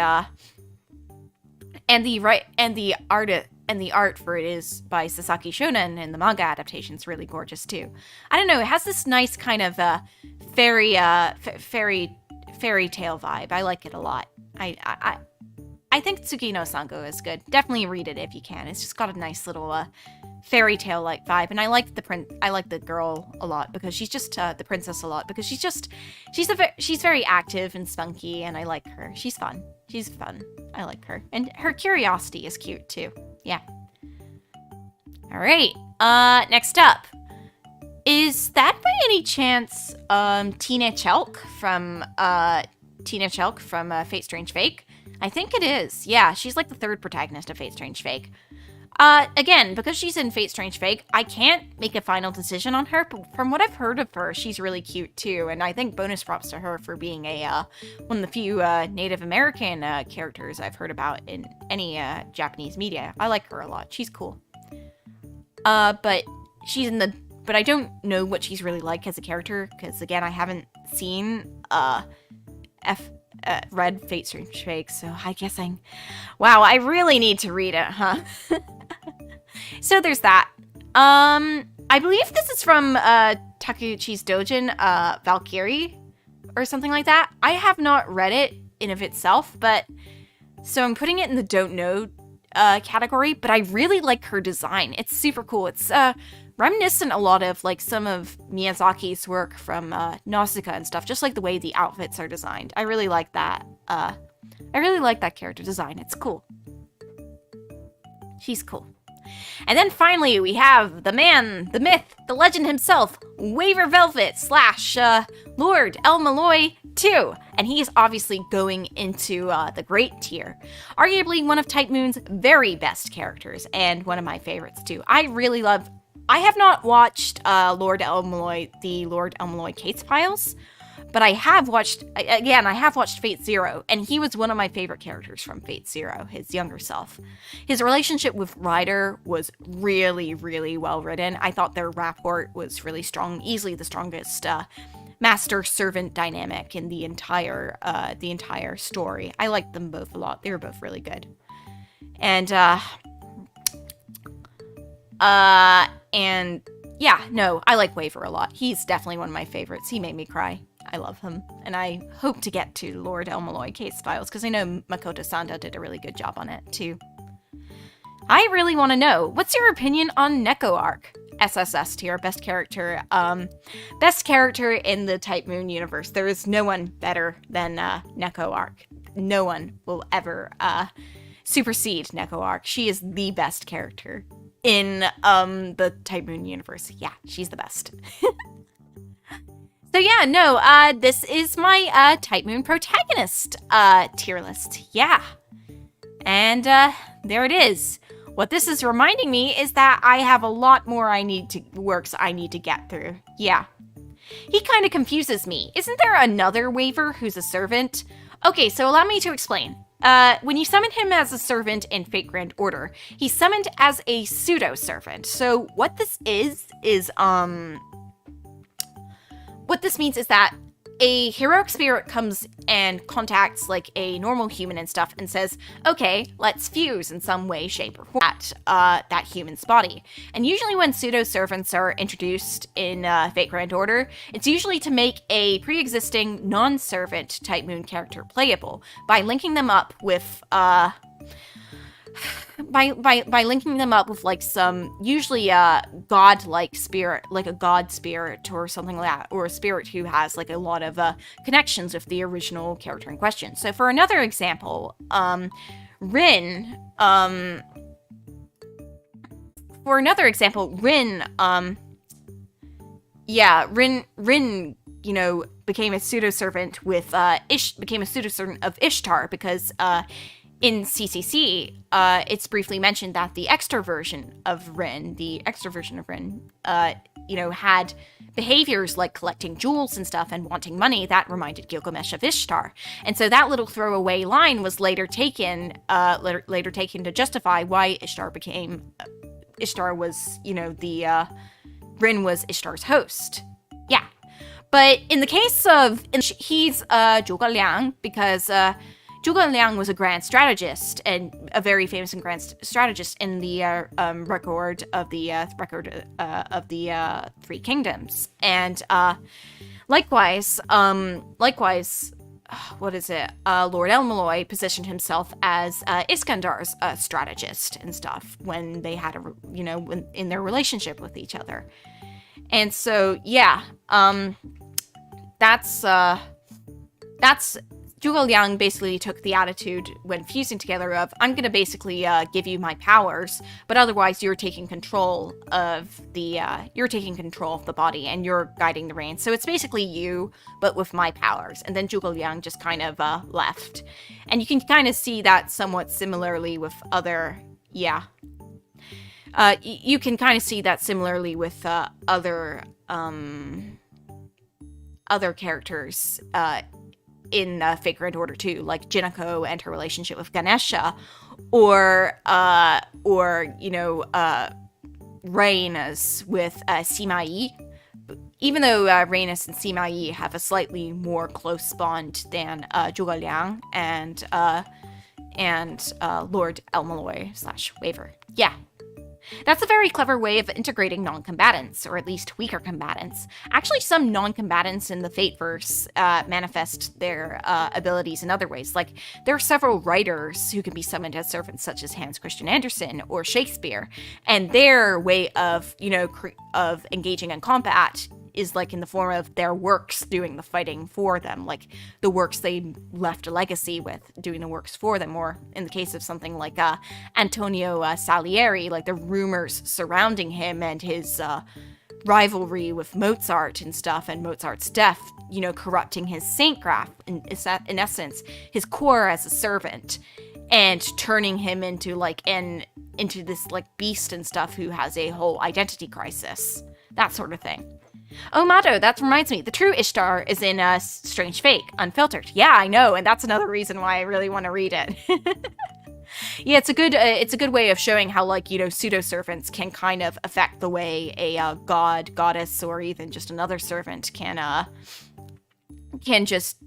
art for it is by Sasaki Shonen, and the manga adaptation is really gorgeous too. I don't know, it has this nice kind of fairy tale vibe. I like it a lot. I think Tsuki no Sango is good. Definitely read it if you can. It's just got a nice little fairy tale like vibe, and I like the girl a lot because she's just the princess a lot because she's very active and spunky, and I like her. She's fun. I like her, and her curiosity is cute too. Yeah. All right. Next up, is that by any chance Tina Chelk from Fate Strange Fake? I think it is. Yeah, she's like the third protagonist of Fate Strange Fake. Again, because she's in Fate Strange Fake, I can't make a final decision on her, but from what I've heard of her, she's really cute too, and I think bonus props to her for being one of the few Native American characters I've heard about in any Japanese media. I like her a lot. She's cool. But I don't know what she's really like as a character, because again, I haven't seen read Fate Strange Fake, so I guess wow, I really need to read it, huh? So there's that. I believe this is from Takeuchi's Dojin, Valkyria, or something like that. I have not read it in of itself, but so I'm putting it in the don't know category, but I really like her design. It's super cool. It's reminiscent a lot of like some of Miyazaki's work from Nausicaa and stuff, just like the way the outfits are designed. I really like that. I really like that character design. It's cool. She's cool. And then finally, we have the man, the myth, the legend himself, Waver Velvet / Lord El Malloy 2. And he's obviously going into the great tier. Arguably one of Type Moon's very best characters, and one of my favorites too. I have not watched Lord El Malloy Kate's Piles, but I have watched Fate Zero, and he was one of my favorite characters from Fate Zero, his younger self. His relationship with Ryder was really, really well written. I thought their rapport was really strong, easily the strongest master-servant dynamic in the entire story. I liked them both a lot. They were both really good. And yeah, no, I like Waver a lot. He's definitely one of my favorites. He made me cry. I love him. And I hope to get to Lord Elmaloy case files, because I know Makoto Sanda did a really good job on it, too. I really want to know, what's your opinion on Neko arc? SSS tier, best character in the Type Moon universe. There is no one better than Neko arc. No one will ever supersede Neko arc. She is the best character in the Type Moon universe. Yeah, she's the best. So yeah, no, this is my Type Moon protagonist tier list. Yeah. And there it is. What this is reminding me is that I have a lot more works I need to get through. Yeah. He kind of confuses me. Isn't there another Waver who's a servant? Okay, so allow me to explain. When you summon him as a servant in Fate Grand Order, he's summoned as a pseudo-servant. So what this means is that a heroic spirit comes and contacts like a normal human and stuff and says, okay, let's fuse in some way, shape, or form that human's body. And usually when pseudo-servants are introduced in Fate Grand Order, it's usually to make a pre-existing non-servant Type Moon character playable by linking them up with by linking them up with like some usually god-like spirit, like a god spirit or something like that, or a spirit who has like a lot of connections with the original character in question. So for another example, Rin, you know, became a pseudo-servant with became a pseudo-servant of Ishtar because in CCC, it's briefly mentioned that the extra version of Rin, you know, had behaviors like collecting jewels and stuff and wanting money that reminded Gilgamesh of Ishtar. And so that little throwaway line was later taken to justify why Ishtar was, you know, Rin was Ishtar's host. Yeah. But in the case of, he's Zhuge Liang because Zhuge Liang was a grand strategist, and a very famous and grand strategist in the record of the Three Kingdoms. And likewise, what is it? Lord Elmaloy positioned himself as Iskandar's strategist and stuff when they had in their relationship with each other. And so yeah, that's Zhuge Liang basically took the attitude when fusing together of, I'm going to basically give you my powers, but otherwise you're taking control of the body and you're guiding the reins. So it's basically you, but with my powers. And then Zhuge Liang just kind of left. And you can kind of see that somewhat similarly with other, you can kind of see that similarly with other characters in Fate Grand Order 2, like Jinako and her relationship with Ganesha, or Rhaenys with Sima-Yi. Even though Rhaenys and Sima-Yi have a slightly more close bond than Zhuge Liang and Lord Elmaloy / Waver. Yeah. That's a very clever way of integrating non-combatants, or at least weaker combatants. Actually, some non-combatants in the Fateverse manifest their abilities in other ways. Like, there are several writers who can be summoned as servants, such as Hans Christian Andersen or Shakespeare, and their way of, of engaging in combat is like in the form of their works doing the fighting for them, like the works they left a legacy with doing the works for them, or in the case of something like Antonio Salieri, like the rumors surrounding him and his rivalry with Mozart and stuff, and Mozart's death, corrupting his saintcraft, in essence, his core as a servant, and turning him into into this beast and stuff who has a whole identity crisis, that sort of thing. Oh, Mado, that reminds me. The true Ishtar is in Strange Fate, Unfiltered. Yeah, I know, and that's another reason why I really want to read it. Yeah, it's a good way of showing how pseudo servants can kind of affect the way a god, goddess, or even just another servant can just,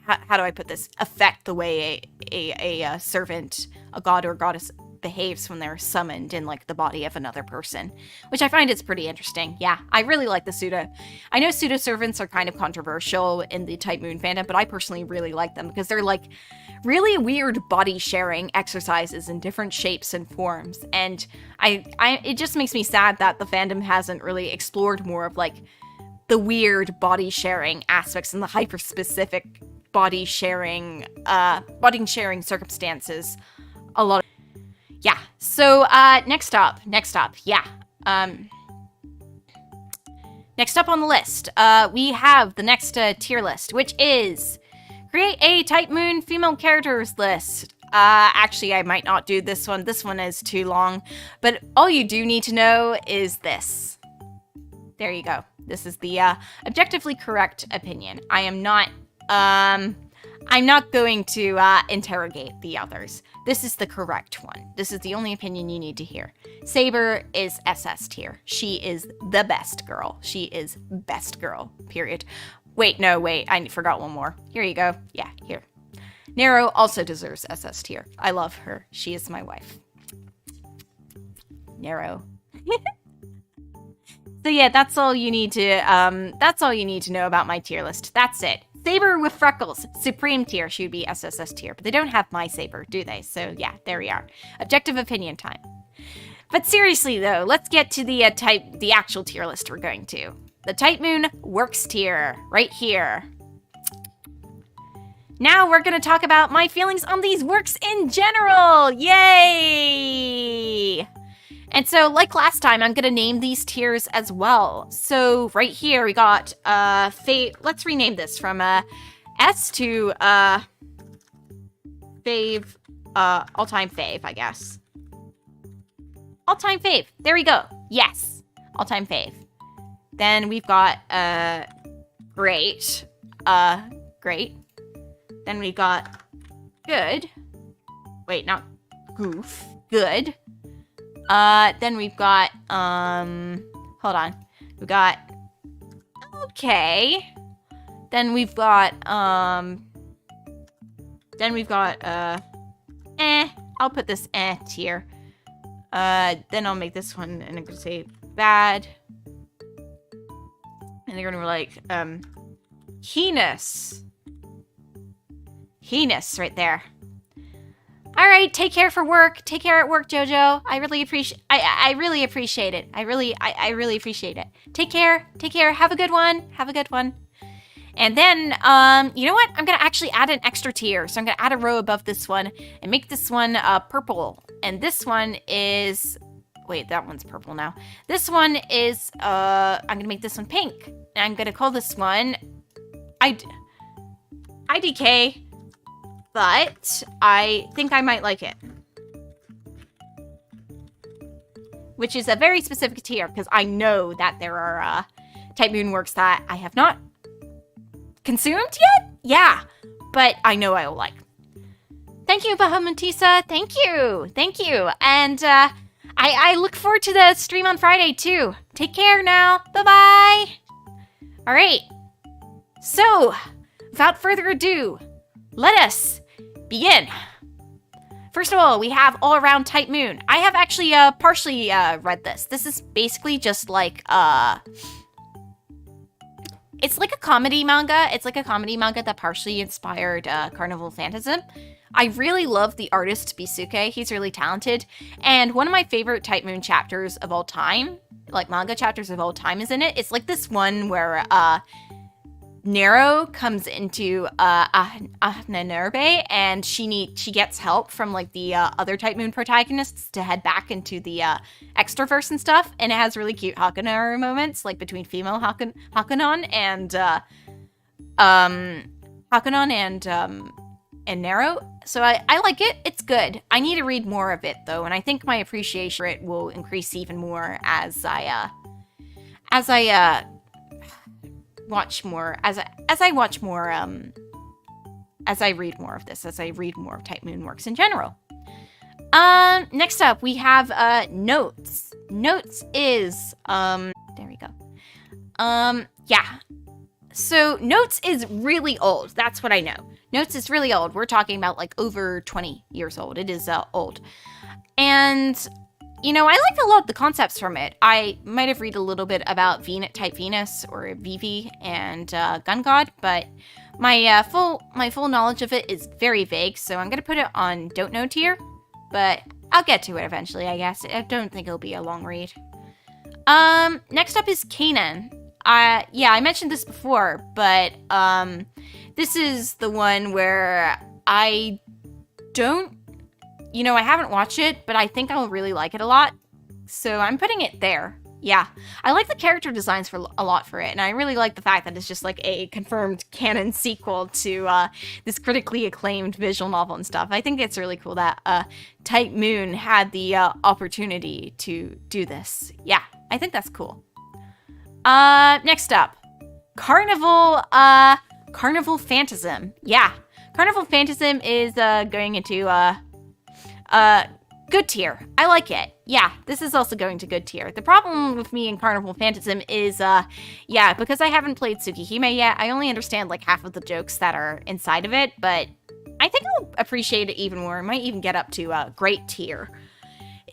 how do I put this, affect the way a servant, a god or goddess behaves when they're summoned in, like, the body of another person, which I find is pretty interesting. Yeah, I really like the pseudo. I know pseudo servants are kind of controversial in the Type Moon fandom, but I personally really like them because they're, like, really weird body sharing exercises in different shapes and forms, and it just makes me sad that the fandom hasn't really explored more of, like, the weird body sharing aspects and the hyper specific body sharing circumstances a lot. Yeah, so next up, yeah. Next up on the list, we have the next tier list, which is create a Type Moon female characters list. Actually, I might not do this one. This one is too long, but all you do need to know is this. There you go. This is the objectively correct opinion. I'm not going to interrogate the others. This is the correct one. This is the only opinion you need to hear. Saber is SS tier. She is the best girl. She is best girl, period. Wait, I forgot one more. Here you go. Yeah, here. Nero also deserves SS tier. I love her. She is my wife. Nero. So yeah, that's all you need to know about my tier list. That's it. Saber with freckles, supreme tier. She would be SSS tier, but they don't have my Saber, do they? So yeah, there we are. Objective opinion time. But seriously though, let's get to the actual tier list we're going to. The Type Moon Works tier, right here. Now we're gonna talk about my feelings on these works in general. Yay! And so, like last time, I'm gonna name these tiers as well. So right here we got let's rename this from S to fave, all-time fave, I guess. All-time fave. There we go. Yes, all-time fave. Then we've got great, great. Then we got good. Wait, not goof. Good. Then we've got, hold on. We've got, okay. Then we've got, I'll put this tier. Then I'll make this one, and I'm gonna say bad. And they're gonna be like, heinous. Heinous right there. All right, take care for work. Take care at work, Jojo. I really appreciate it. I really appreciate it. Take care. Take care. Have a good one. Have a good one. And then, you know what? I'm gonna actually add an extra tier. So I'm gonna add a row above this one and make this one purple. And this one is, wait, that one's purple now. This one is, I'm gonna make this one pink. And I'm gonna call this one IDK. But I think I might like it. Which is a very specific tier, because I know that there are Type Moon works that I have not consumed yet? Yeah, but I know I will like. Thank you, Bahamutisa. Thank you. Thank you. And I look forward to the stream on Friday, too. Take care now. Bye-bye. All right. So, without further ado, let us begin. First of all, we have All Around Type Moon. I have actually partially read this. This is basically just like it's like a comedy manga. It's like a comedy manga that partially inspired Carnival Phantasm. I really love the artist Bisuke. He's really talented. And one of my favorite Type Moon chapters of all time, like manga chapters of all time, is in it. It's like this one where Nero comes into Ahnenerbe, and she gets help from like the other Type Moon protagonists to head back into the extraverse and stuff, and it has really cute Hakunan moments, like between female Hakunan and Nero. So I like it. It's good. I need to read more of it though, and I think my appreciation for it will increase even more as I watch more, as I read more of this, as I read more of Type Moon works in general. Next up, we have notes. Notes is there we go. Yeah. So Notes is really old. That's what I know. Notes is really old. We're talking about like over 20 years old. It is old. And, you know, I liked a lot of the concepts from it. I might have read a little bit about Type Venus or Vivi and Gun God, but my full knowledge of it is very vague, so I'm going to put it on don't know tier, but I'll get to it eventually, I guess. I don't think it'll be a long read. Next up is Kanan. Yeah, I mentioned this before, but this is the one where I haven't watched it, but I think I'll really like it a lot. So I'm putting it there. Yeah, I like the character designs a lot for it, and I really like the fact that it's just like a confirmed canon sequel to this critically acclaimed visual novel and stuff. I think it's really cool that Type Moon had the opportunity to do this. Yeah, I think that's cool. Next up, Carnival Phantasm. Yeah, Carnival Phantasm is going into good tier. I like it. Yeah, this is also going to good tier. The problem with me in Carnival Phantasm is, because I haven't played Tsukihime yet, I only understand like half of the jokes that are inside of it, but I think I'll appreciate it even more. I might even get up to great tier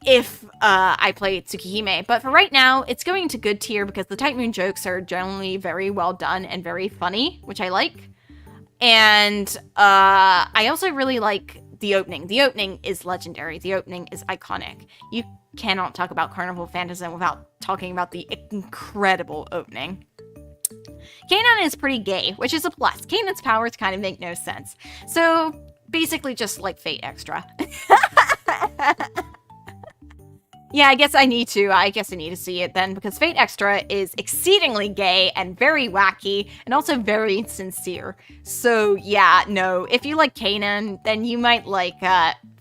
if I play Tsukihime. But for right now, it's going to good tier because the Type Moon jokes are generally very well done and very funny, which I like. And I also really like the opening. The opening is legendary. The opening is iconic. You cannot talk about Carnival Phantasm without talking about the incredible opening. Kanan is pretty gay, which is a plus. Kanan's powers kind of make no sense. So basically just like Fate Extra. Yeah, I guess I need to see it then, because Fate Extra is exceedingly gay and very wacky and also very sincere. So yeah, no, if you like Kanan, then you might like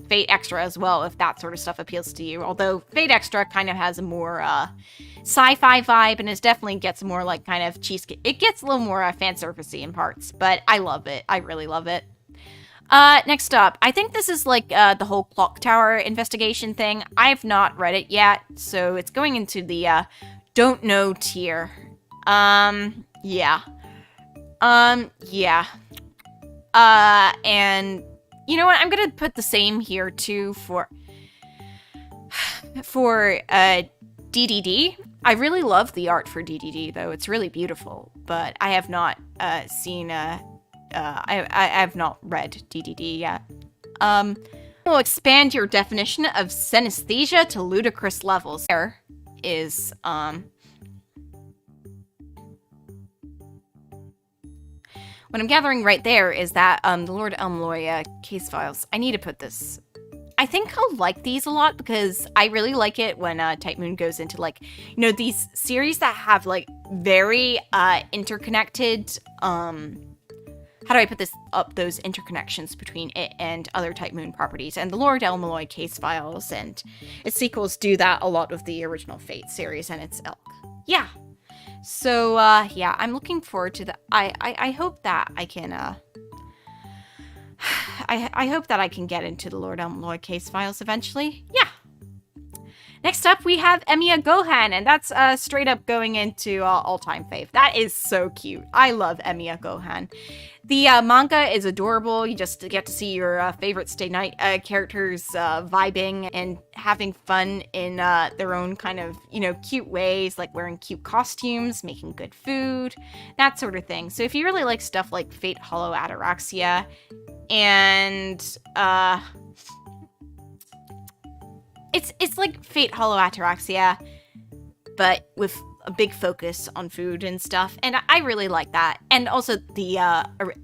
Fate Extra as well, if that sort of stuff appeals to you. Although Fate Extra kind of has a more sci-fi vibe, and it definitely gets more like kind of cheesecake. It gets a little more fan servicey in parts, but I love it. I really love it. Next up, I think this is like the whole clock tower investigation thing. I've not read it yet, so it's going into the don't know tier. Yeah. Yeah. And you know what? I'm gonna put the same here too for DDD. I really love the art for DDD though. It's really beautiful, but I have not seen I have not read DDD yet. Will expand your definition of synesthesia to ludicrous levels. There is, what I'm gathering right there is that, the Lord Elmloy, case files. I need to put this. I think I'll like these a lot because I really like it when, Type Moon goes into, like, you know, these series that have, like, very, interconnected, how do I put this up? Those interconnections between it and other Type Moon properties. And the Lord Elmaloy case files and its sequels do that a lot with the original Fate series and its ilk. Yeah. So, yeah, I'm looking forward to the... I hope that I can, I hope that I can get into the Lord Elmaloy case files eventually. Yeah. Next up, we have Emiya Gohan, and that's straight up going into all-time fave. That is so cute. I love Emiya Gohan. The manga is adorable. You just get to see your favorite Stay Night characters vibing and having fun in their own kind of, you know, cute ways, like wearing cute costumes, making good food, that sort of thing. So if you really like stuff like Fate Hollow Atorexia and... It's like Fate Hollow Atorexia, but with a big focus on food and stuff, and I really like that. And also the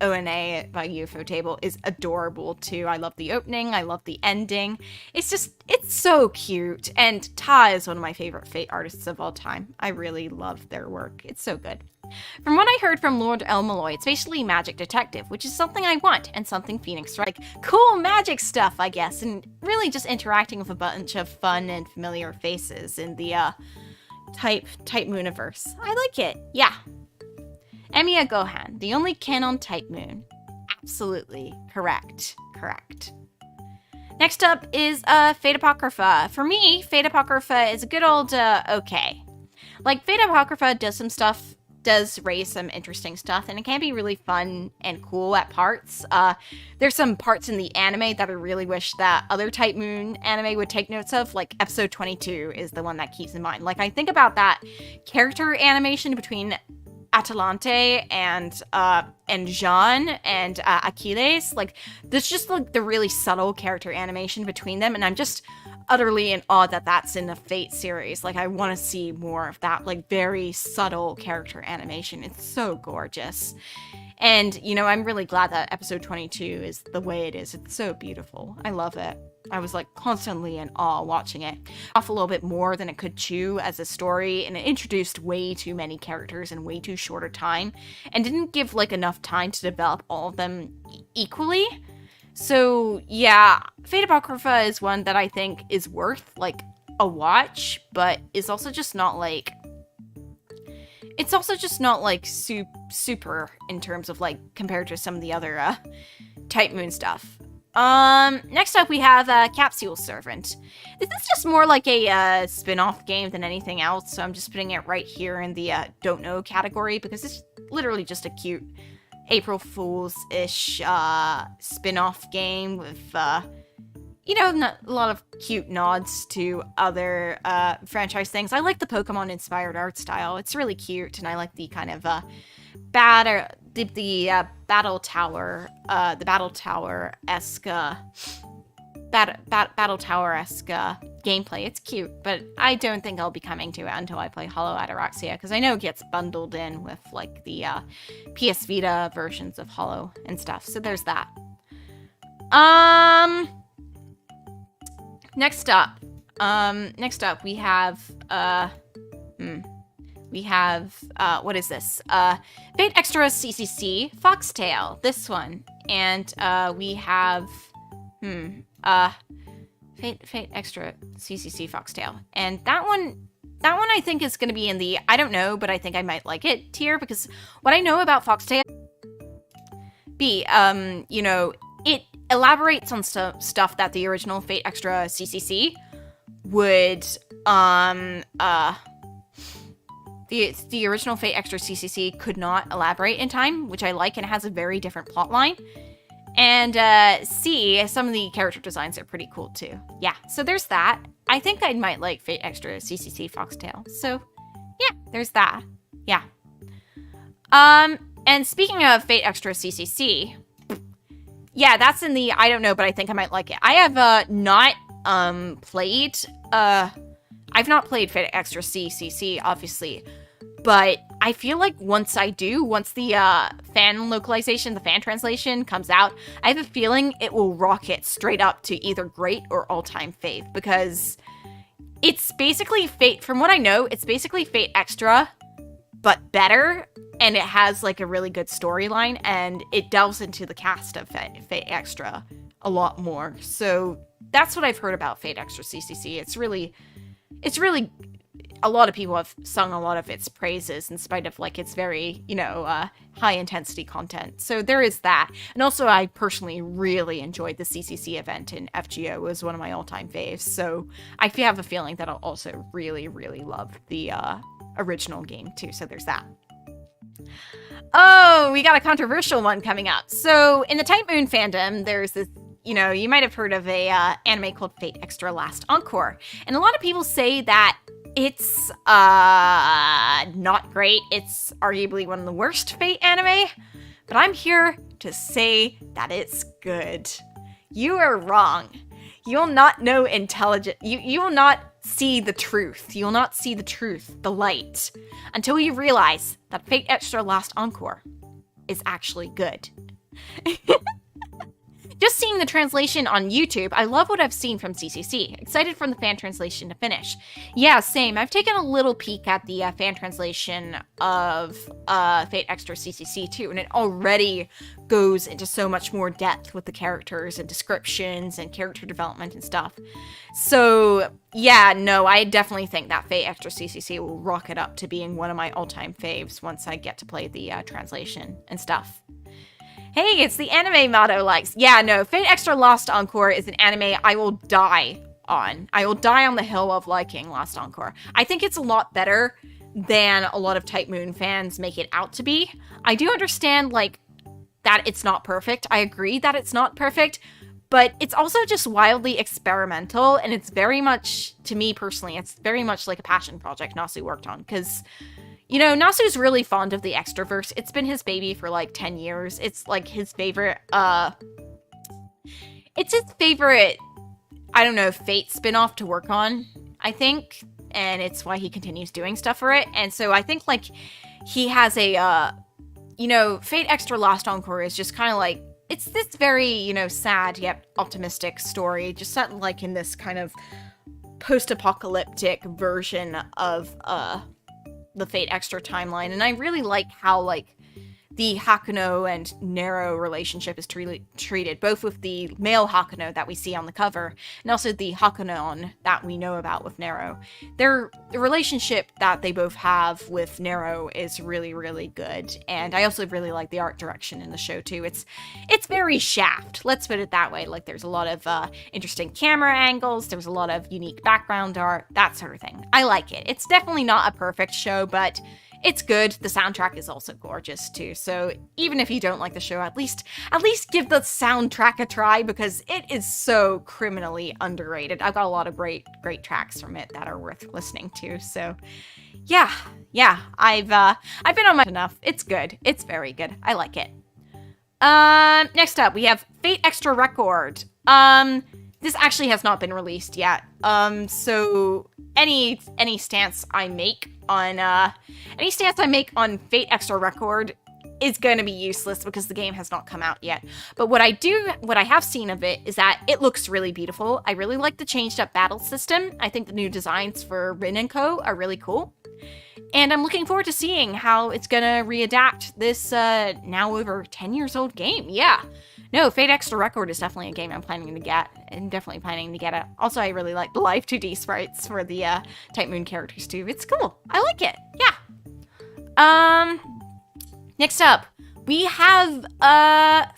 ONA by UFO Table is adorable too. I love the opening, I love the ending. It's so cute, and Ta is one of my favorite Fate artists of all time. I really love their work. It's so good. From what I heard from Lord Elmaloy, it's basically magic detective, which is something I want, and something Phoenix, like cool magic stuff, I guess, and really just interacting with a bunch of fun and familiar faces in the Type Mooniverse. I like it. Yeah. Emiya Gohan, the only canon Type Moon. Absolutely correct. Correct. Next up is Fate Apocrypha. For me, Fate Apocrypha is a good old okay. Like, Fate Apocrypha does some stuff does raise some interesting stuff, and it can be really fun and cool at parts. There's some parts in the anime that I really wish that other Type Moon anime would take notes of, like episode 22 is the one that keeps in mind. Like, I think about that character animation between Atalante and Jean and Achilles. Like, there's just like the really subtle character animation between them, and I'm just utterly in awe that that's in the Fate series. Like, I want to see more of that, like, very subtle character animation. It's so gorgeous. And, you know, I'm really glad that episode 22 is the way it is. It's so beautiful. I love it. I was, like, constantly in awe watching it. Off a little bit more than it could chew as a story, and it introduced way too many characters in way too short a time, and didn't give, like, enough time to develop all of them equally. So, yeah, Fate Apocrypha is one that I think is worth, like, a watch, but is also just not, like... It's also just not, like, super in terms of, like, compared to some of the other, Type Moon stuff. Next up we have, Capsule Servant. This is just more like a, spin-off game than anything else, so I'm just putting it right here in the, don't know category, because it's literally just a cute April Fool's-ish, spin-off game with, you know, a lot of cute nods to other, franchise things. I like the Pokemon-inspired art style. It's really cute, and I like the kind of, battle tower-esque gameplay. It's cute, but I don't think I'll be coming to it until I play Hollow Atorexia, because I know it gets bundled in with, like, the PS Vita versions of Hollow and stuff. So there's that. Next up we have what is this? Fate Extra CCC Foxtail, this one. And, we have, Fate Extra CCC Foxtail. And that one I think is gonna be in the, I don't know, but I think I might like it tier, because what I know about Foxtail, you know, it elaborates on stuff that the original Fate Extra CCC would, the original Fate Extra CCC could not elaborate in time, which I like, and it has a very different plotline. And, some of the character designs are pretty cool, too. Yeah, so there's that. I think I might like Fate Extra CCC Foxtail. So, yeah, there's that. Yeah. And speaking of Fate Extra CCC, yeah, that's in the I don't know, but I think I might like it. I have, not, played, I've not played Fate Extra CCC, obviously, but I feel like once the fan localization, the fan translation comes out, I have a feeling it will rocket straight up to either great or all-time fave, because it's basically Fate, from what I know, it's basically Fate Extra, but better, and it has, like, a really good storyline, and it delves into the cast of Fate Extra a lot more. So that's what I've heard about Fate Extra CCC. It's really, a lot of people have sung a lot of its praises in spite of, like, its very, you know, high-intensity content. So there is that. And also, I personally really enjoyed the CCC event in FGO. It was one of my all-time faves. So I have a feeling that I'll also really, really love the original game, too. So there's that. Oh, we got a controversial one coming up. So in the Type Moon fandom, there's this, you know, you might have heard of a anime called Fate Extra Last Encore. And a lot of people say that it's not great. It's arguably one of the worst Fate anime. But I'm here to say that it's good. You are wrong. You'll not know intelligent. You will not see the truth. You will not see the truth, the light, until you realize that Fate Extra Last Encore is actually good. Just seeing the translation on YouTube, I love what I've seen from CCC. Excited for the fan translation to finish. Yeah, same. I've taken a little peek at the fan translation of Fate Extra CCC too, and it already goes into so much more depth with the characters and descriptions and character development and stuff. So, yeah, no, I definitely think that Fate Extra CCC will rocket up to being one of my all-time faves once I get to play the translation and stuff. Hey, it's the anime Mado likes. Yeah, no, Fate Extra Lost Encore is an anime I will die on. I will die on the hill of liking Lost Encore. I think it's a lot better than a lot of Type Moon fans make it out to be. I do understand, like, that it's not perfect. I agree that it's not perfect, but it's also just wildly experimental, and it's very much, to me personally, it's very much like a passion project Nasu worked on, because, you know, Nasu's really fond of the Extraverse. It's been his baby for, like, 10 years. It's, like, his favorite, it's his favorite, I don't know, Fate spin-off to work on, I think, and it's why he continues doing stuff for it, and so I think, like, he has a, you know, Fate Extra Last Encore is just kind of like, it's this very, you know, sad yet optimistic story, just set like in this kind of post-apocalyptic version of the Fate Extra timeline, and I really like how, like, the Hakuno and Nero relationship is treated, both with the male Hakuno that we see on the cover, and also the Hakunon that we know about with Nero. The relationship that they both have with Nero is really, really good, and I also really like the art direction in the show, too. It's very Shaft, let's put it that way. Like, there's a lot of interesting camera angles, there's a lot of unique background art, that sort of thing. I like it. It's definitely not a perfect show, but it's good. The soundtrack is also gorgeous, too. So even if you don't like the show, at least give the soundtrack a try, because it is so criminally underrated. I've got a lot of great tracks from it that are worth listening to. So yeah, I've been on my enough. It's good. It's very good. I like it. Next up, we have Fate Extra Record. This actually has not been released yet. So any stance I make on Fate Extra Record is going to be useless because the game has not come out yet. But what I have seen of it is that it looks really beautiful. I really like the changed up battle system. I think the new designs for Rin and Co are really cool. And I'm looking forward to seeing how it's going to readapt this now over 10 years old game. Yeah. No, Fate Extra Record is definitely a game I'm planning to get, and definitely planning to get it. Also, I really like the live 2D sprites for the Type Moon characters, too. It's cool. I like it. Yeah. Next up, we have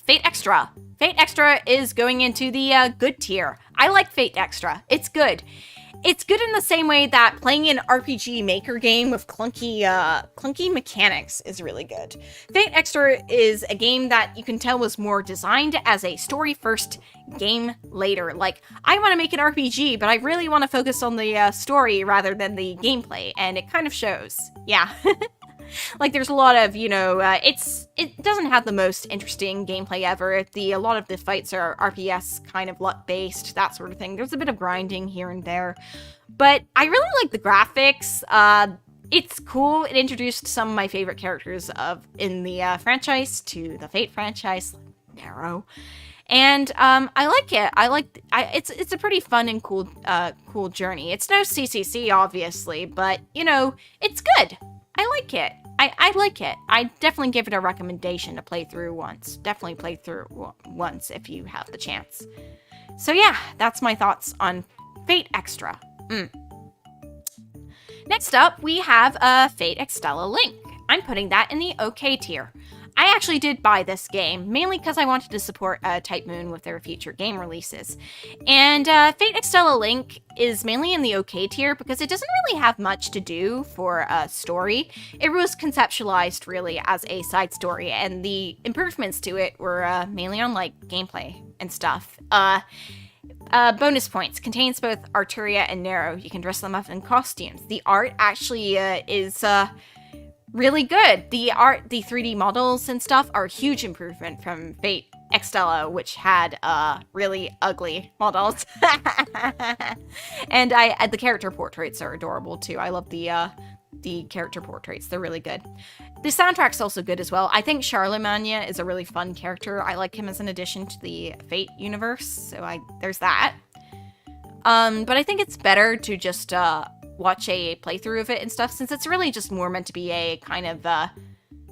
Fate Extra. Fate Extra is going into the good tier. I like Fate Extra. It's good. It's good in the same way that playing an RPG Maker game with clunky mechanics is really good. Fate Extra is a game that you can tell was more designed as a story-first game later. Like, I want to make an RPG, but I really want to focus on the story rather than the gameplay, and it kind of shows. Yeah. Like, there's a lot of, you know, it doesn't have the most interesting gameplay ever. A lot of the fights are RPS kind of luck-based, that sort of thing. There's a bit of grinding here and there. But I really like the graphics. It's cool. It introduced some of my favorite characters in the franchise to the Fate franchise, like Nero. And I like it. It's a pretty fun and cool journey. It's no CCC, obviously, but, you know, it's good. I like it. I like it. I definitely give it a recommendation to play through once. Definitely play through once if you have the chance. So yeah, that's my thoughts on Fate Extra. Next up, we have Fate Extella Link. I'm putting that in the OK tier. I actually did buy this game, mainly because I wanted to support Type Moon with their future game releases. And Fate Extella Link is mainly in the OK tier because it doesn't really have much to do for a story. It was conceptualized really as a side story, and the improvements to it were mainly on like gameplay and stuff. Bonus points. Contains both Arturia and Nero. You can dress them up in costumes. The art actually is really good. The 3D models and stuff are a huge improvement from Fate Extella, which had really ugly models. And the character portraits are adorable too. I love the character portraits. They're really good. The soundtrack's also good as well. I think Charlemagne is a really fun character. I like him as an addition to the Fate universe, so there's that. But I think it's better to just watch a playthrough of it and stuff, since it's really just more meant to be a kind of,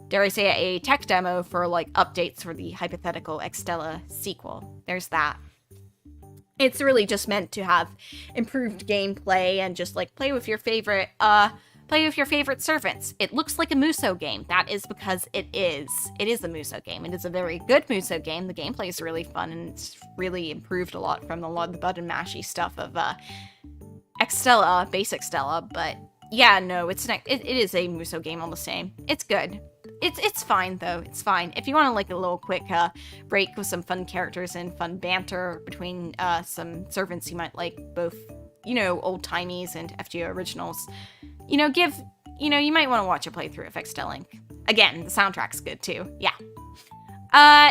dare I say, a tech demo for, like, updates for the hypothetical Extella sequel. There's that. It's really just meant to have improved gameplay and just, like, play with your favorite servants. It looks like a Muso game. That is because it is. It is a Muso game. It is a very good Muso game. The gameplay is really fun, and it's really improved a lot from the button mashy stuff of, Extella, base Extella, but Yeah, no, it is a Muso game all the same. It's good. It's fine though. It's fine. If you want to like a little quick break with some fun characters and fun banter between some servants you might like, both, you know, old timies and FGO originals, you know, you might want to watch a playthrough of Extella. Again, the soundtrack's good too. Yeah.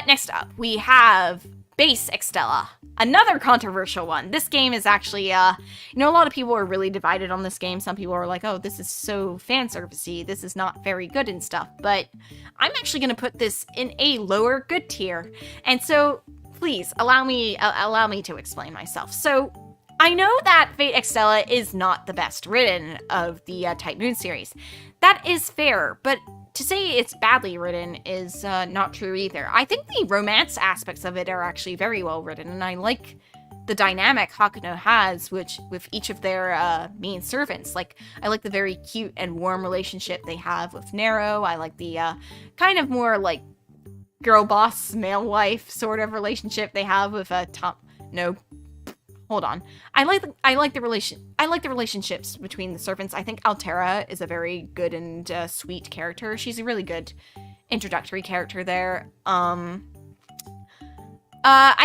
Next up, we have Base Extella. Another controversial one. This game is actually, you know, a lot of people are really divided on this game. Some people are like, oh, this is so fan servicey. This is not very good and stuff. But I'm actually going to put this in a lower good tier. And so, please, allow me to explain myself. So, I know that Fate Extella is not the best written of the Type Moon series. That is fair, but to say it's badly written is not true either. I think the romance aspects of it are actually very well written, and I like the dynamic Hakuno has, which with each of their main servants. Like, I like the very cute and warm relationship they have with Nero. I like the kind of more like girl boss, male wife sort of relationship they have with Tom. No. Hold on. I like the relationships between the servants. I think Altera is a very good and sweet character. She's a really good introductory character there. I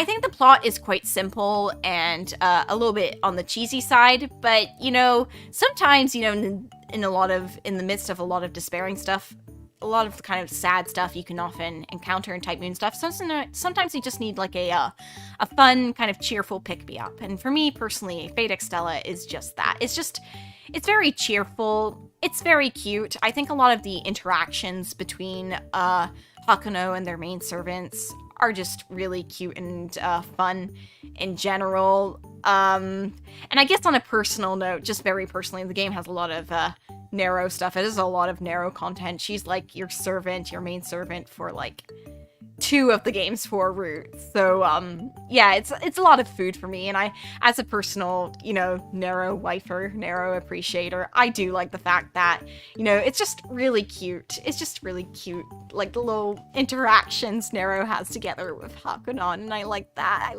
think the plot is quite simple and a little bit on the cheesy side, but you know, sometimes, you know, in the midst of a lot of despairing stuff, a lot of the kind of sad stuff you can often encounter in Type Moon stuff. Sometimes you just need like a fun kind of cheerful pick-me-up. And for me personally, Fate Extella is just that. It's very cheerful. It's very cute. I think a lot of the interactions between Hakuno and their main servants are just really cute and fun in general. And I guess on a personal note, just very personally, the game has a lot of Nero stuff. It is a lot of Nero content. She's like your servant, your main servant for like 2 of the game's 4 routes. So, yeah, it's a lot of food for me, and I, as a personal, you know, Nero wifer, Nero appreciator, I do like the fact that, you know, it's just really cute. It's just really cute, like the little interactions Nero has together with Hakunan, and I like that.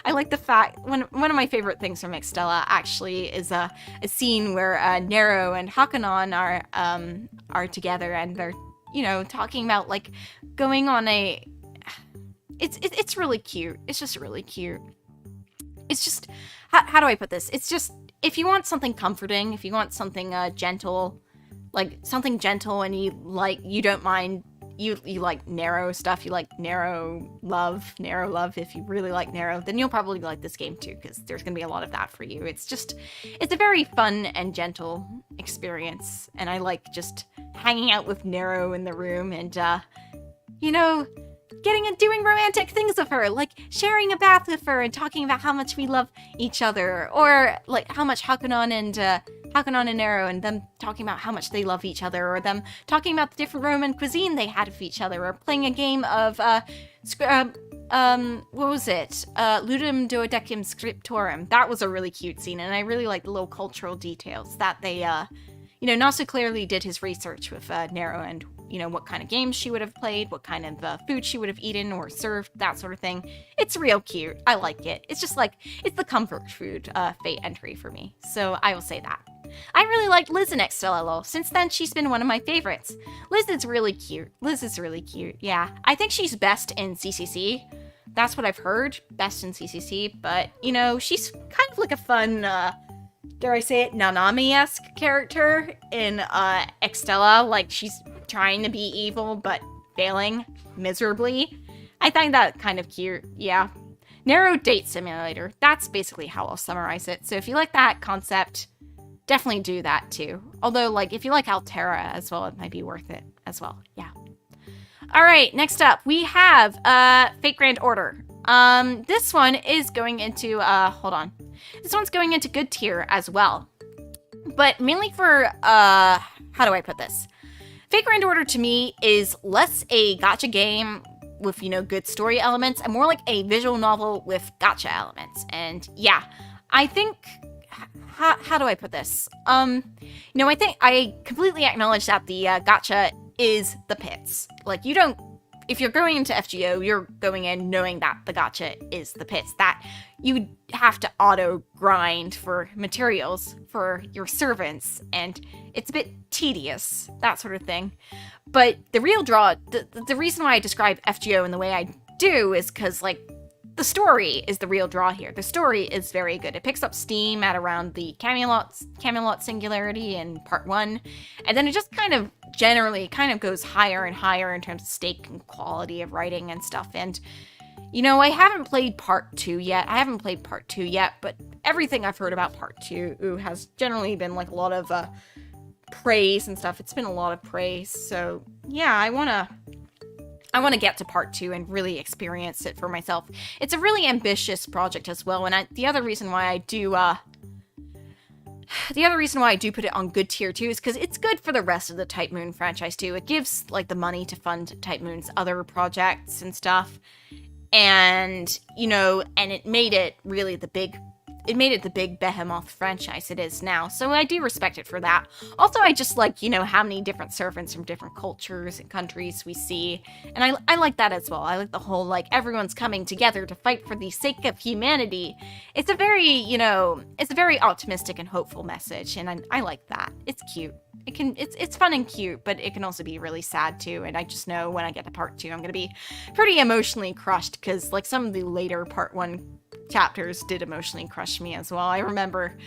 I like the fact, one of my favorite things from Extella actually is a scene where Nero and Hakunan are together, and they're, you know, talking about like going on a, it's really cute. It's just really cute. It's just, how do I put this? It's just, if you want something comforting, if you want something gentle, like something gentle, and you don't mind, you like Nero stuff, you like Nero love, if you really like Nero, then you'll probably like this game too, because there's going to be a lot of that for you. It's a very fun and gentle experience, and I like just hanging out with Nero in the room and, you know, getting and doing romantic things with her, like sharing a bath with her and talking about how much we love each other, or like how much Hakunan and Nero and them talking about how much they love each other, or them talking about the different Roman cuisine they had with each other, or playing a game of what was it? Ludum Duodecim Scriptorum. That was a really cute scene, and I really like the little cultural details that they, you know, Nasu clearly did his research with Nero, and, you know, what kind of games she would have played, what kind of food she would have eaten or served, that sort of thing. It's real cute. I like it. It's just like, it's the comfort food Fate entry for me. So I will say that. I really liked Liz in Extella. Since then, she's been one of my favorites. Liz is really cute. Yeah. I think she's best in CCC. That's what I've heard. Best in CCC. But, you know, she's kind of like a fun, dare I say it, Nanami-esque character in Extella. Like, she's trying to be evil, but failing miserably. I find that kind of cute, yeah. Narrow date simulator. That's basically how I'll summarize it. So if you like that concept, definitely do that too. Although, like, if you like Altera as well, it might be worth it as well, yeah. Alright, next up, we have Fate Grand Order. This one is going into, hold on. This one's going into good tier as well. But mainly for, how do I put this? Fate Grand Order to me is less a gacha game with, you know, good story elements, and more like a visual novel with gacha elements. And yeah, I think, how do I put this? You know, I think I completely acknowledge that the gacha is the pits. Like, you don't if you're going into FGO, you're going in knowing that the gacha is the pits, that you have to auto grind for materials for your servants, and it's a bit tedious, that sort of thing. But the real draw, the reason why I describe FGO in the way I do is because, like, the story is the real draw here. The story is very good. It picks up steam at around the Camelot Singularity in part 1, and then it just kind of generally kind of goes higher and higher in terms of stake and quality of writing and stuff. And, you know, I haven't played part 2 yet. But everything I've heard about part 2 has generally been, like, a lot of praise and stuff. It's been a lot of praise. So, yeah, I want to get to part 2 and really experience it for myself. It's a really ambitious project as well, and the other reason why I do put it on good tier too is because it's good for the rest of the Type Moon franchise too. It gives, like, the money to fund Type Moon's other projects and stuff, and, you know, and it made it really the big behemoth franchise it is now, so I do respect it for that. Also, I just like, you know, how many different servants from different cultures and countries we see, and I like that as well. I like the whole, like, everyone's coming together to fight for the sake of humanity. It's a very optimistic and hopeful message, and I like that. It's cute. It's fun and cute, but it can also be really sad too, and I just know when I get to part 2, I'm gonna be pretty emotionally crushed, because, like, some of the later part 1 chapters did emotionally crush me as well. I remember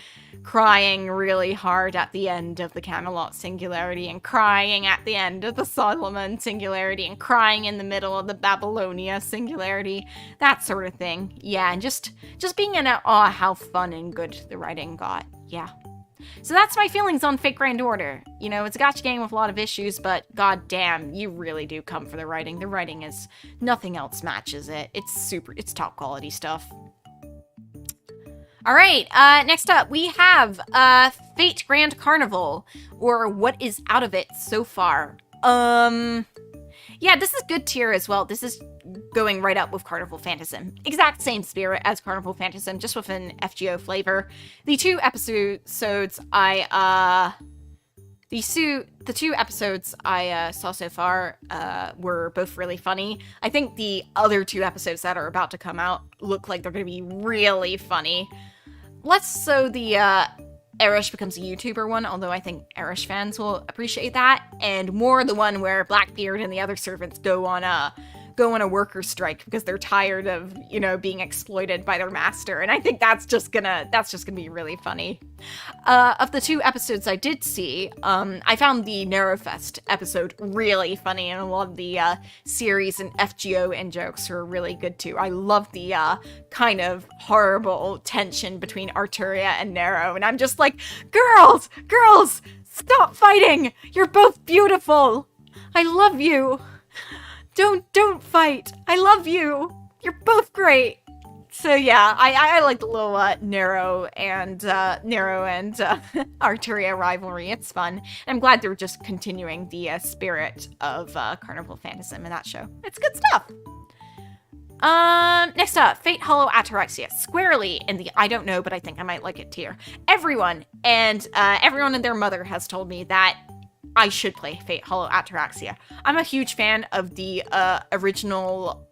crying really hard at the end of the Camelot Singularity, and crying at the end of the Solomon Singularity, and crying in the middle of the Babylonia Singularity, that sort of thing. Yeah, and just being in awe how fun and good the writing got. Yeah. So that's my feelings on Fate Grand Order. You know, it's a gacha game with a lot of issues, but goddamn, you really do come for the writing. The writing is, nothing else matches it. It's top quality stuff. All right, next up we have Fate Grand Carnival, or what is out of it so far. Yeah, this is good tier as well. This is going right up with Carnival Phantasm. Exact same spirit as Carnival Phantasm, just with an FGO flavor. The two episodes I saw so far were both really funny. I think the other 2 episodes that are about to come out look like they're going to be really funny. Less so the Erish becomes a YouTuber one, although I think Erish fans will appreciate that, and more the one where Blackbeard and the other servants go on a worker strike because they're tired of, you know, being exploited by their master, and I think that's just gonna be really funny. Of the 2 episodes I did see, I found the Narrowfest episode really funny, and a lot of the series and FGO and jokes were really good too. I love the kind of horrible tension between Arturia and Narrow, and I'm just like, girls, stop fighting! You're both beautiful! I love you! Don't fight! I love you! You're both great! So yeah, I like the little Narrow and Arturia rivalry. It's fun. And I'm glad they're just continuing the spirit of Carnival Phantasm in that show. It's good stuff. Next up, Fate Hollow Atorexia. Squarely in the I don't know, but I think I might like it tier. Everyone and their mother has told me that I should play Fate Hollow Atorexia. I'm a huge fan of the original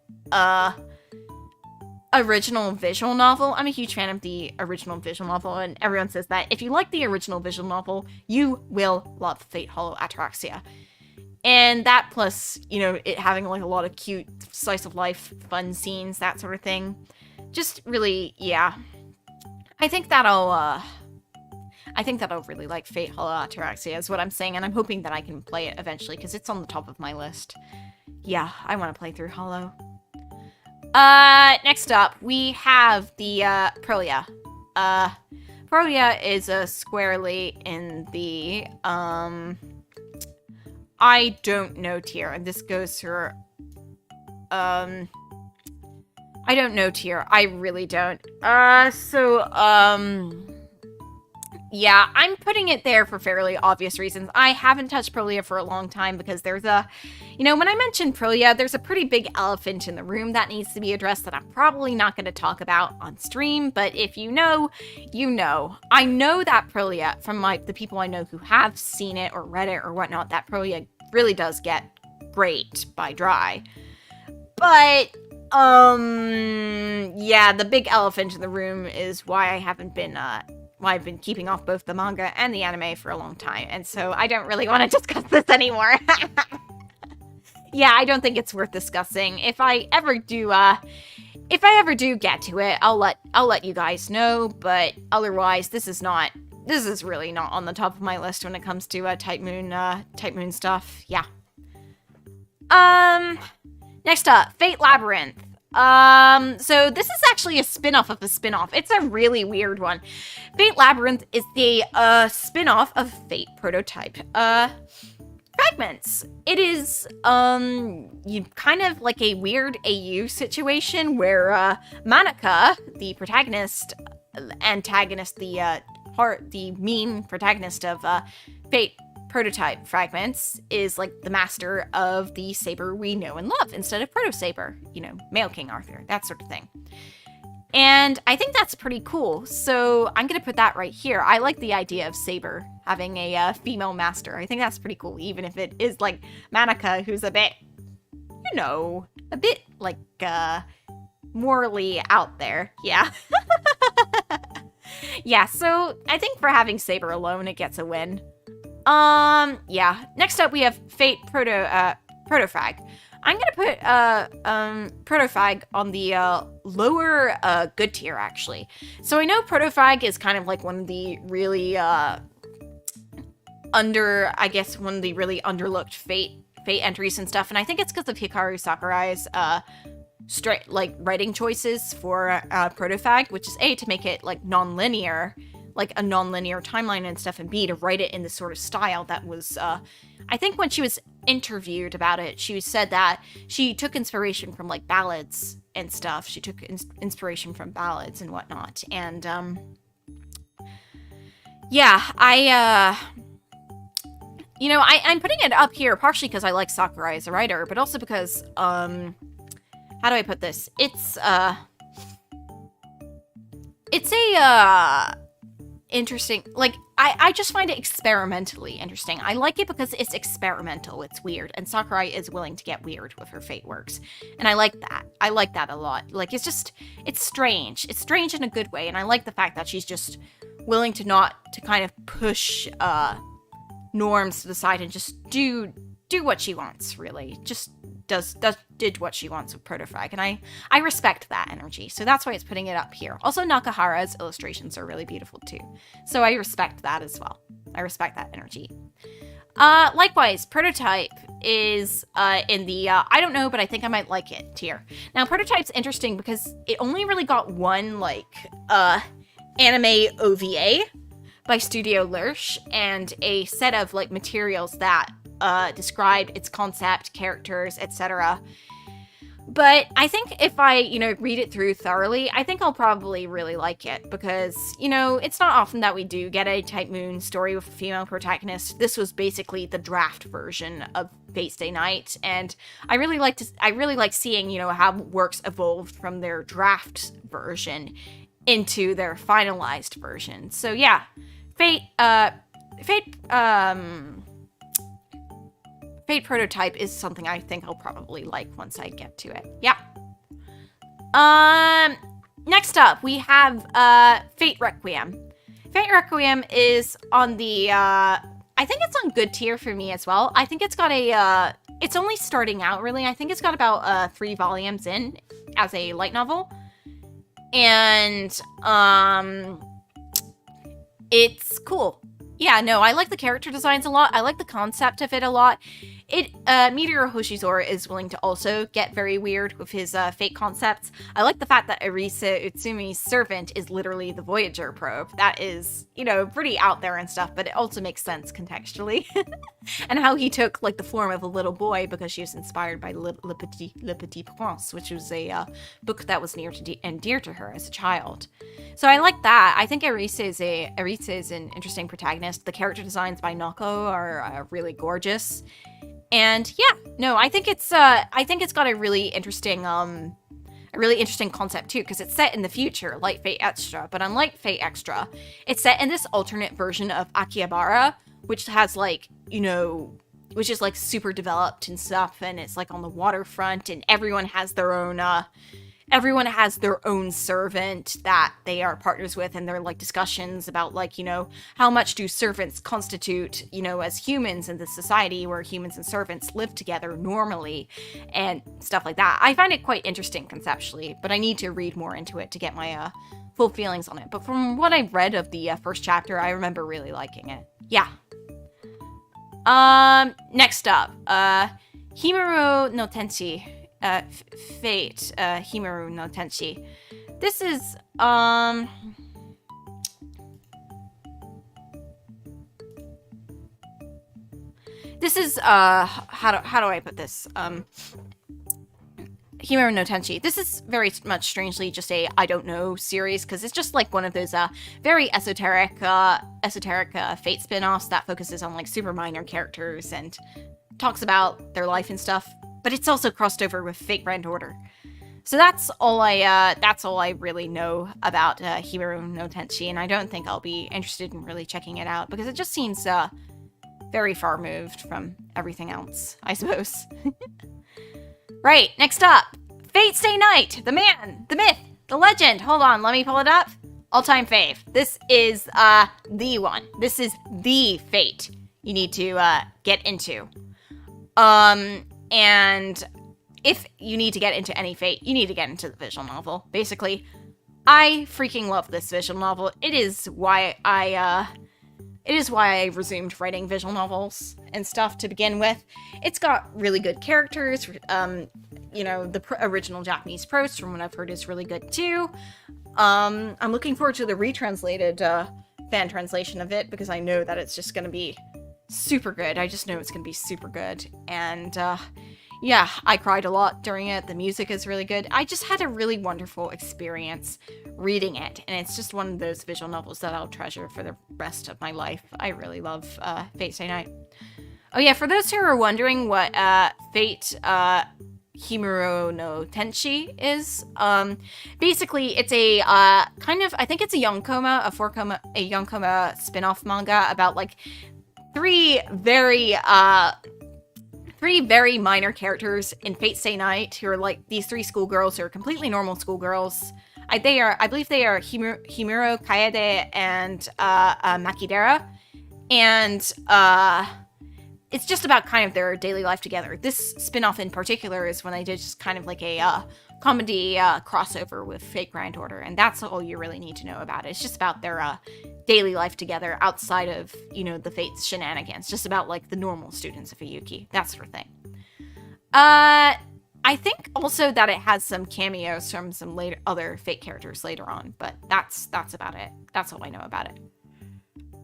visual novel. I'm a huge fan of the original visual novel, and everyone says that if you like the original visual novel, you will love Fate Hollow Atorexia. And that plus, you know, it having like a lot of cute slice of life fun scenes, that sort of thing. Just really, yeah. I think that'll really like Fate Hollow Atorexia is what I'm saying, and I'm hoping that I can play it eventually because it's on the top of my list. Yeah, I want to play through Hollow. Next up, we have the Prelia. Prelia is squarely in the I don't know tier, and this goes for I don't know tier. I really don't. Yeah, I'm putting it there for fairly obvious reasons. I haven't touched Prelia for a long time because there's when I mention Prelia, there's a pretty big elephant in the room that needs to be addressed that I'm probably not going to talk about on stream, but if you know, you know. I know that Prelia, from the people I know who have seen it or read it or whatnot, that Prelia really does get great by Dry. But, yeah, the big elephant in the room is why I haven't been, why I've been keeping off both the manga and the anime for a long time, and so I don't really want to discuss this anymore. Yeah, I don't think it's worth discussing. If I ever do get to it, I'll let you guys know, but otherwise, this is really not on the top of my list when it comes to Type Moon stuff. Yeah. Next up, Fate Labyrinth. So this is actually a spin-off of a spin-off. It's a really weird one. Fate Labyrinth is the spin-off of Fate Prototype Fragments. It is you kind of like a weird AU situation where Manaka, the antagonist, the mean protagonist of Fate Prototype Fragments, is like the master of the saber we know and love instead of Proto Saber, you know, male King Arthur, that sort of thing. And I think that's pretty cool, so I'm gonna put that right here. I like the idea of Saber having a female master. I think that's pretty cool, even if it is like Manaka, who's a bit, you know, a bit like morally out there. Yeah. Yeah, so I think for having Saber alone, it gets a win. Yeah. Next up, we have Fate Protofrag. I'm gonna put Protofrag on the lower good tier, actually. So I know Protofrag is kind of like one of the really underlooked Fate entries and stuff, and I think it's because of Hikaru Sakurai's writing choices for Protofrag, which is A, to make it like non-linear, like a non-linear timeline and stuff, and B, to write it in this sort of style that was, I think when she was interviewed about it, she said that she took inspiration from like ballads and stuff. She took inspiration from ballads and whatnot. And, yeah, you know, I'm putting it up here partially because I like Sakurai as a writer, but also because, how do I put this? It's a, interesting, like, I just find it experimentally interesting. I like it because it's experimental, it's weird, and Sakurai is willing to get weird with her Fate works, and I like that. I like that a lot. Like, it's strange. It's strange in a good way, and I like the fact that she's just willing to kind of push, norms to the side and just do what she wants, really. Just did what she wants with Protofrag, and I respect that energy, so that's why it's putting it up here. Also, Nakahara's illustrations are really beautiful too, so I respect that as well. I respect that energy. Likewise, Prototype is in the I don't know, but I think I might like it tier. Now, Prototype's interesting because it only really got one like anime OVA by Studio Lerche and a set of like materials that described its concept, characters, etc. But I think if I, you know, read it through thoroughly, I think I'll probably really like it because, you know, it's not often that we do get a Type Moon story with a female protagonist. This was basically the draft version of Fate Stay Night, and I really like seeing, you know, how works evolved from their draft version into their finalized version. So yeah, Fate Prototype is something I think I'll probably like once I get to it. Yeah. Next up, we have Fate Requiem. Fate Requiem is on the I think it's on good tier for me as well. I think it's got a it's only starting out, really. I think it's got about 3 volumes in as a light novel. And it's cool. Yeah, no, I like the character designs a lot. I like the concept of it a lot. Meteor Hoshizora is willing to also get very weird with his Fate concepts. I like the fact that Eriset Utsumi's servant is literally the Voyager probe. That is, you know, pretty out there and stuff, but it also makes sense contextually. And how he took, like, the form of a little boy because she was inspired by Le Petit Prince, which was a book that was near to and dear to her as a child. So I like that. I think Eriset is an interesting protagonist. The character designs by Noko are really gorgeous. And yeah, no, I think it's got a really interesting concept too, because it's set in the future, like Fate Extra, but unlike Fate Extra, it's set in this alternate version of Akihabara, which has, like, you know, which is like super developed and stuff, and it's like on the waterfront, and everyone has their own servant that they are partners with, and there are like discussions about like, you know, how much do servants constitute, you know, as humans in this society where humans and servants live together normally and stuff like that. I find it quite interesting conceptually, but I need to read more into it to get my full feelings on it. But from what I've read of the first chapter, I remember really liking it. Yeah. Next up, Himuro no Tenshi. Fate, Himuro no Tenshi. This is, how do I put this? Himuro no Tenshi. This is very much strangely just a I don't know series, because it's just like one of those very esoteric Fate spin-offs that focuses on like super minor characters and talks about their life and stuff. But it's also crossed over with Fate Grand Order. So that's all I really know about Himuro no Tenshi, and I don't think I'll be interested in really checking it out because it just seems very far moved from everything else, I suppose. Right, next up, Fate Stay Night, the man, the myth, the legend. Hold on, let me pull it up. All-time fave. This is the one. This is the Fate you need to get into. And if you need to get into any Fate, you need to get into the visual novel. Basically, I freaking love this visual novel. It is why I resumed writing visual novels and stuff to begin with. It's got really good characters. You know, the original Japanese prose, from what I've heard, is really good too. I'm looking forward to the retranslated fan translation of it because I know that it's just going to be super good. I just know it's going to be super good. And yeah, I cried a lot during it. The music is really good. I just had a really wonderful experience reading it. And it's just one of those visual novels that I'll treasure for the rest of my life. I really love Fate Stay Night. Oh yeah, for those who are wondering what Fate Himuro no Tenshi is, basically it's a kind of, I think it's a Yonkoma spin-off manga about like three very minor characters in Fate Stay Night who are like these three schoolgirls who are completely normal schoolgirls. I believe they are Himuro, Kaede, and Makidera. And it's just about kind of their daily life together. This spin-off in particular is when they did just kind of like a comedy crossover with Fate Grand Order, and that's all you really need to know about it. It's just about their daily life together outside of, you know, the Fate's shenanigans, just about like the normal students of Fuyuki, that sort of thing. I think also that it has some cameos from some other Fate characters later on, but that's about it. That's all I know about it.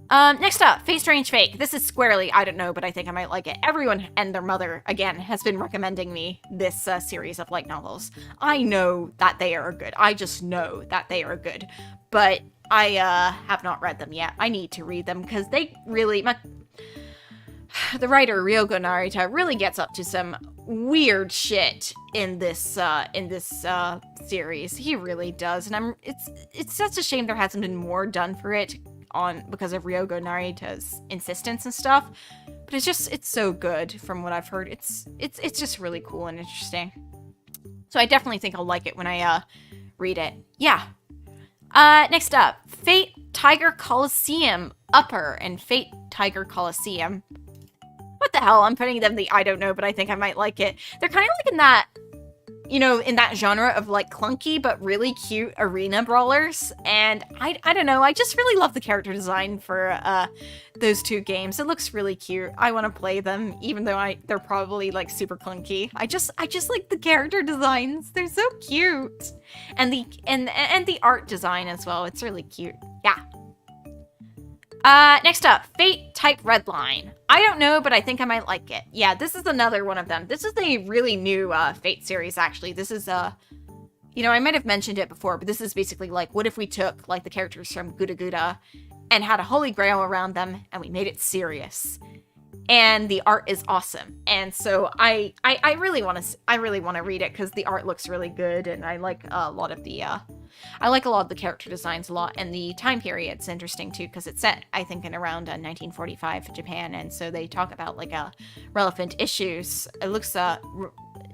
Next up, Fate Strange Fake. This is squarely, I don't know, but I think I might like it. Everyone and their mother, again, has been recommending me this series of light novels. I know that they are good. I just know that they are good. But I have not read them yet. I need to read them because they really... the writer, Ryogo Narita, really gets up to some weird shit in this series. He really does. And it's such a shame there hasn't been more done for it because of Ryogo Narita's insistence and stuff, but it's so good from what I've heard. It's just really cool and interesting. So I definitely think I'll like it when I read it. Yeah. Next up, Fate Tiger Coliseum Upper and Fate Tiger Coliseum. What the hell? I'm putting them I don't know, but I think I might like it. They're kind of like in that, you know, in that genre of like clunky but really cute arena brawlers, and I don't know, I just really love the character design for those two games. It looks really cute. I want to play them, even though they're probably like super clunky. I just like the character designs. They're so cute, and the art design as well. It's really cute. Yeah. Next up, Fate Type Redline. I don't know, but I think I might like it. Yeah, this is another one of them. This is a really new Fate series, actually. This is, you know, I might have mentioned it before, but this is basically like, what if we took, like, the characters from Guda Guda and had a holy grail around them, and we made it serious? and the art is awesome. And so I really want to read it because the art looks really good, and I like a lot of the character designs a lot, and the time period's interesting too because it's set, I think, in around 1945 Japan, and so they talk about like relevant issues. It looks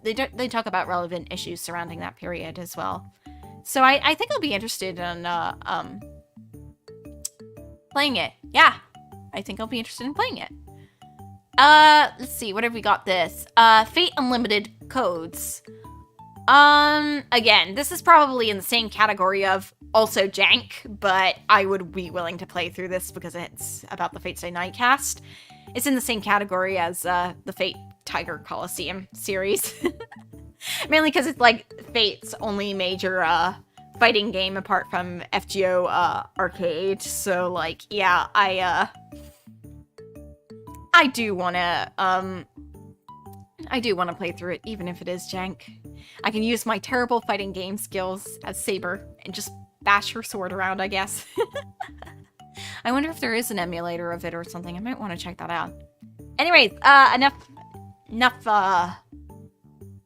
they talk about relevant issues surrounding that period as well. So I think I'll be interested in playing it. Yeah, I think I'll be interested in playing it. Let's see, what have we got this? Fate Unlimited Codes. Again, this is probably in the same category of also jank, but I would be willing to play through this because it's about the Fate Stay Nightcast. It's in the same category as the Fate Tiger Coliseum series. Mainly because it's like Fate's only major fighting game apart from FGO Arcade. So like, yeah, I do wanna play through it, even if it is jank. I can use my terrible fighting game skills as Saber and just bash her sword around, I guess. I wonder if there is an emulator of it or something. I might want to check that out. Anyways, enough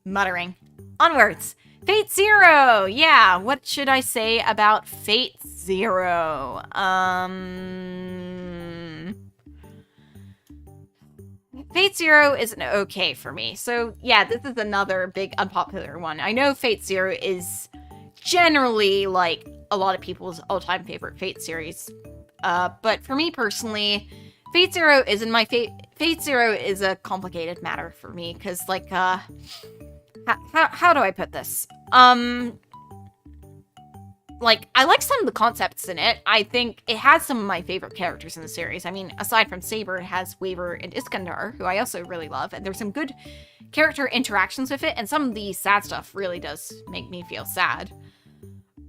muttering. Onwards. Fate Zero! Yeah, what should I say about Fate Zero? Fate Zero is an okay for me. So, yeah, this is another big unpopular one. I know Fate Zero is generally, like, a lot of people's all-time favorite Fate series. But for me personally, Fate Zero isn't my Fate Zero is a complicated matter for me, because, like, how do I put this? Like, I like some of the concepts in it. I think it has some of my favorite characters in the series. I mean, aside from Saber, it has Waver and Iskandar, who I also really love, and there's some good character interactions with it, and some of the sad stuff really does make me feel sad.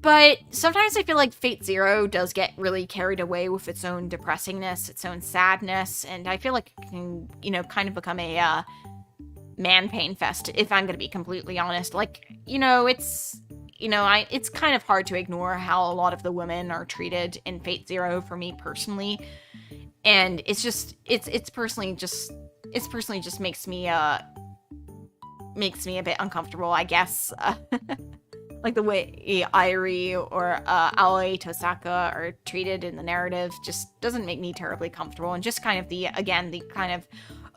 But sometimes I feel like Fate Zero does get really carried away with its own depressingness, its own sadness, and I feel like it can, you know, kind of become a man pain fest, if I'm gonna be completely honest. Like, you know, it's kind of hard to ignore how a lot of the women are treated in Fate Zero for me personally. And it's personally just makes me a bit uncomfortable, I guess. Like the way Airi or Aoi Tosaka are treated in the narrative just doesn't make me terribly comfortable. And just kind of the kind of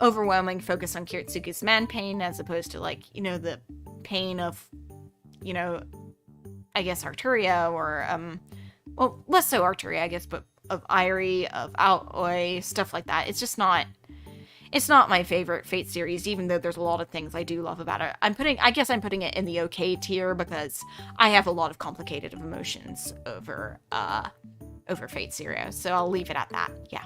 overwhelming focus on Kiritsuki's man pain as opposed to, like, you know, the pain of, you know, I guess Arturia or, well, less so Arturia, I guess, but of Airi, of Aoi, stuff like that. It's just not, it's not my favorite Fate series, even though there's a lot of things I do love about it. I guess I'm putting it in the okay tier because I have a lot of complicated emotions over Fate Zero, so I'll leave it at that, yeah.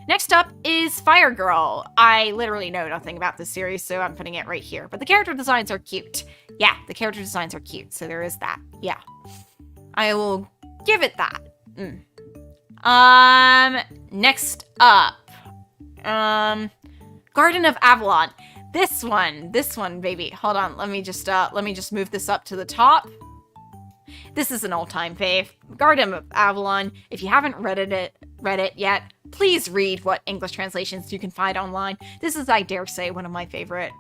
Next up is Fire Girl. I literally know nothing about this series, so I'm putting it right here. But the character designs are cute. Yeah, the character designs are cute, so there is that. Yeah. I will give it that. Next up. Garden of Avalon. This one, baby. Hold on, let me just move this up to the top. This is an all-time fave. Garden of Avalon. If you haven't read it yet, please read what English translations you can find online. This is, I dare say, one of my favorite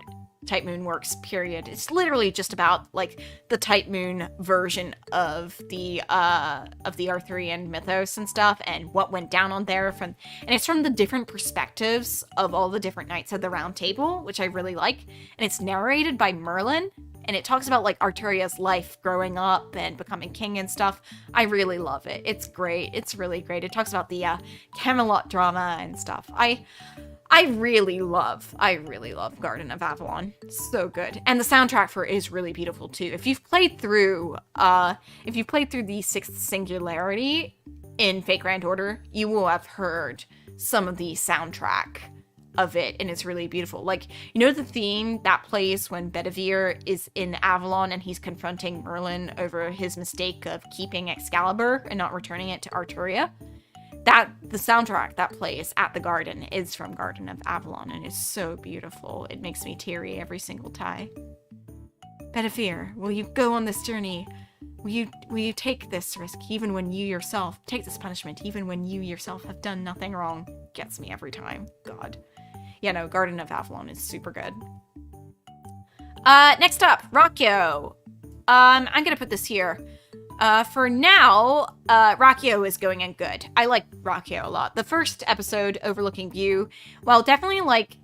Type Moon works, period. It's literally just about, like, the Type Moon version of the Arthurian mythos and stuff, and what went down on there and it's from the different perspectives of all the different Knights of the Round Table, which I really like, and it's narrated by Merlin, and it talks about, like, Arturia's life growing up and becoming king and stuff. I really love it. It's great. It's really great. It talks about the Camelot drama and stuff. I really love Garden of Avalon. So good. And the soundtrack for it is really beautiful too. If you've played through the Sixth Singularity in Fate Grand Order, you will have heard some of the soundtrack of it, and it's really beautiful. Like, you know the theme that plays when Bedivere is in Avalon and he's confronting Merlin over his mistake of keeping Excalibur and not returning it to Arturia? The soundtrack that plays at the garden is from Garden of Avalon, and it's so beautiful. It makes me teary every single time. Bedivere, will you go on this journey Will you take this risk even when you yourself take this punishment, even when you yourself have done nothing wrong? Gets me every time. God. Yeah, no, Garden of Avalon is super good. Next up, Rakyo. I'm gonna put this here. For now, Rakyo is going in good. I like Rakyo a lot. The first episode, Overlooking View, while definitely, like,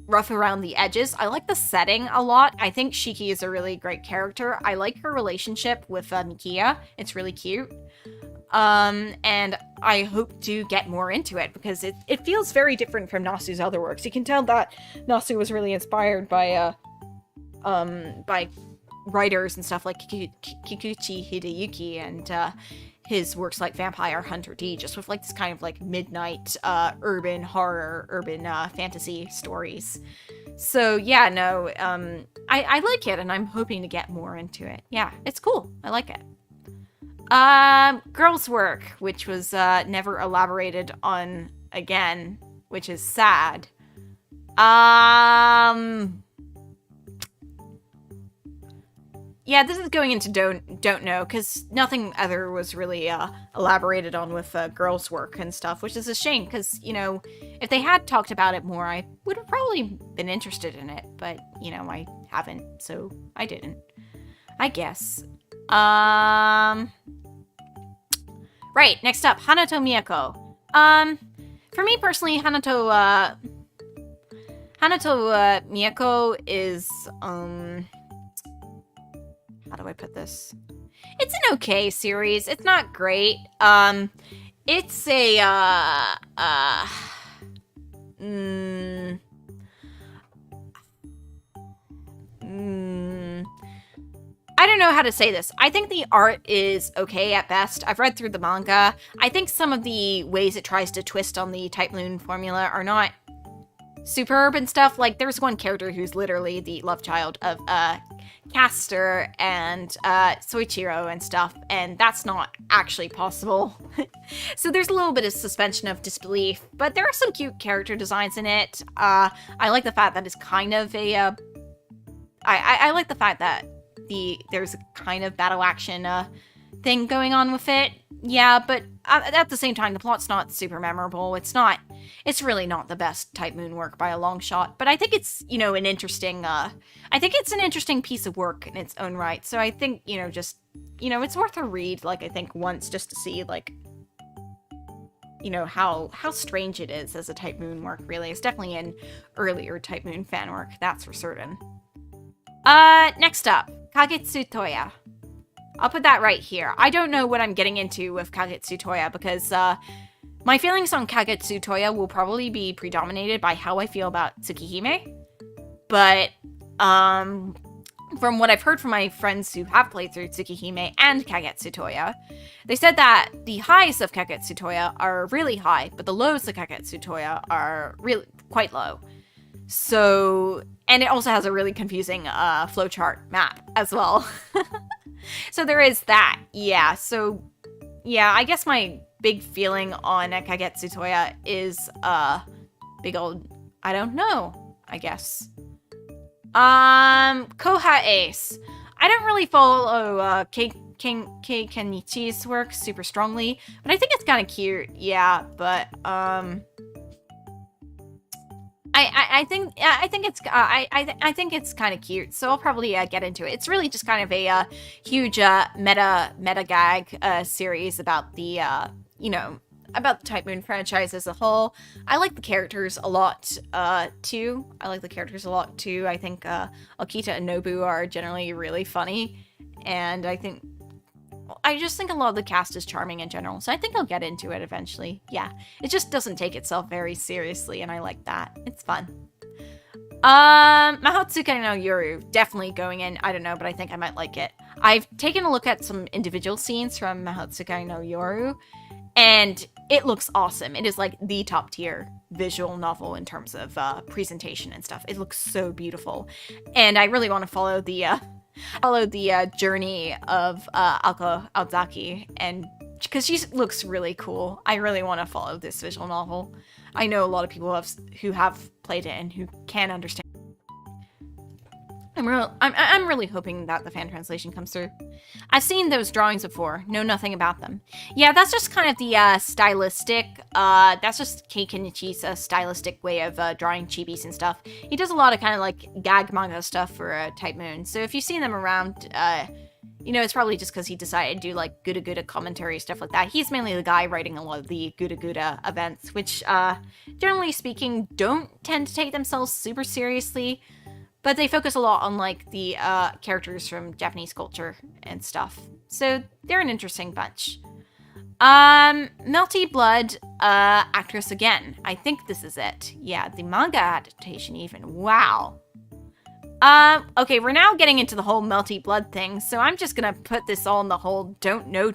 rough around the edges, I like the setting a lot. I think Shiki is a really great character. I like her relationship with Nikia. It's really cute. And I hope to get more into it because it feels very different from Nasu's other works. You can tell that Nasu was really inspired by writers and stuff like Kikuchi Hideyuki and his works like Vampire Hunter D, just with like this kind of like midnight urban horror, urban fantasy stories. So yeah, no, I like it and I'm hoping to get more into it. Yeah, it's cool. I like it. Girls' Work, which was never elaborated on again, which is sad. Yeah, this is going into don't know, because nothing other was really elaborated on with Girls' Work and stuff, which is a shame, because, you know, if they had talked about it more, I would have probably been interested in it, but, you know, I haven't, so I didn't. I guess. Right, next up, Hanato Miyako. For me personally, Hanato Miyako is, how do I put this? It's an okay series. It's not great. It's a, I don't know how to say this. I think the art is okay at best. I've read through the manga. I think some of the ways it tries to twist on the Type Moon formula are not superb and stuff. Like, there's one character who's literally the love child of Caster and Soichiro and stuff, and that's not actually possible. So there's a little bit of suspension of disbelief, but there are some cute character designs in it. I like the fact that it's kind of a I like the fact that there's a kind of battle action thing going on with it. Yeah, but at the same time, the plot's not super memorable. It's really not the best Type Moon work by a long shot, but I think it's, you know, an interesting piece of work in its own right. So I think, you know, just, you know, it's worth a read, like, I think once, just to see, like, you know, how strange it is as a Type Moon work, really. It's definitely an earlier Type Moon fan work, that's for certain. Next up, Kagetsu Toya. I'll put that right here. I don't know what I'm getting into with Kagetsu Toya because my feelings on Kagetsu Toya will probably be predominated by how I feel about Tsukihime. But from what I've heard from my friends who have played through Tsukihime and Kagetsu Toya, they said that the highs of Kagetsu Toya are really high, but the lows of Kagetsu Toya are really quite low. So, and it also has a really confusing flowchart map as well. So there is that, yeah. So, yeah, I guess my big feeling on Kagetsu Toya is, big old, I don't know, I guess. Koha Ace. I don't really follow, Kenichi's work super strongly, but I think it's kind of cute, yeah, but, I think it's kind of cute, so I'll probably get into it. It's really just kind of a huge meta gag series about the you know, about the Type Moon franchise as a whole. I like the characters a lot too. I think Okita and Nobu are generally really funny, and I just think a lot of the cast is charming in general, so I think I'll get into it eventually. Yeah, it just doesn't take itself very seriously, and I like that. It's fun. Mahou Tsukai no Yoru, definitely going in. I don't know, but I think I might like it. I've taken a look at some individual scenes from Mahou Tsukai no Yoru, and it looks awesome. It is like the top tier visual novel in terms of presentation and stuff. It looks so beautiful, and I really want to follow the journey of Alko Alzaki, and because she looks really cool. I really want to follow this visual novel. I know a lot of people who have played it and who can understand. I'm really hoping that the fan translation comes through. I've seen those drawings before, know nothing about them. Yeah, that's just kind of the stylistic, that's just Keikinichi's stylistic way of drawing chibis and stuff. He does a lot of kind of like gag manga stuff for Type Moon, so if you've seen them around, you know, it's probably just because he decided to do like Guda Guda commentary, stuff like that. He's mainly the guy writing a lot of the Guda Guda events, which, generally speaking, don't tend to take themselves super seriously. But they focus a lot on, like, the characters from Japanese culture and stuff. So they're an interesting bunch. Melty Blood, actress again. I think this is it. Yeah, the manga adaptation even. Wow. Okay, we're now getting into the whole Melty Blood thing, so I'm just gonna put this all in the whole don't know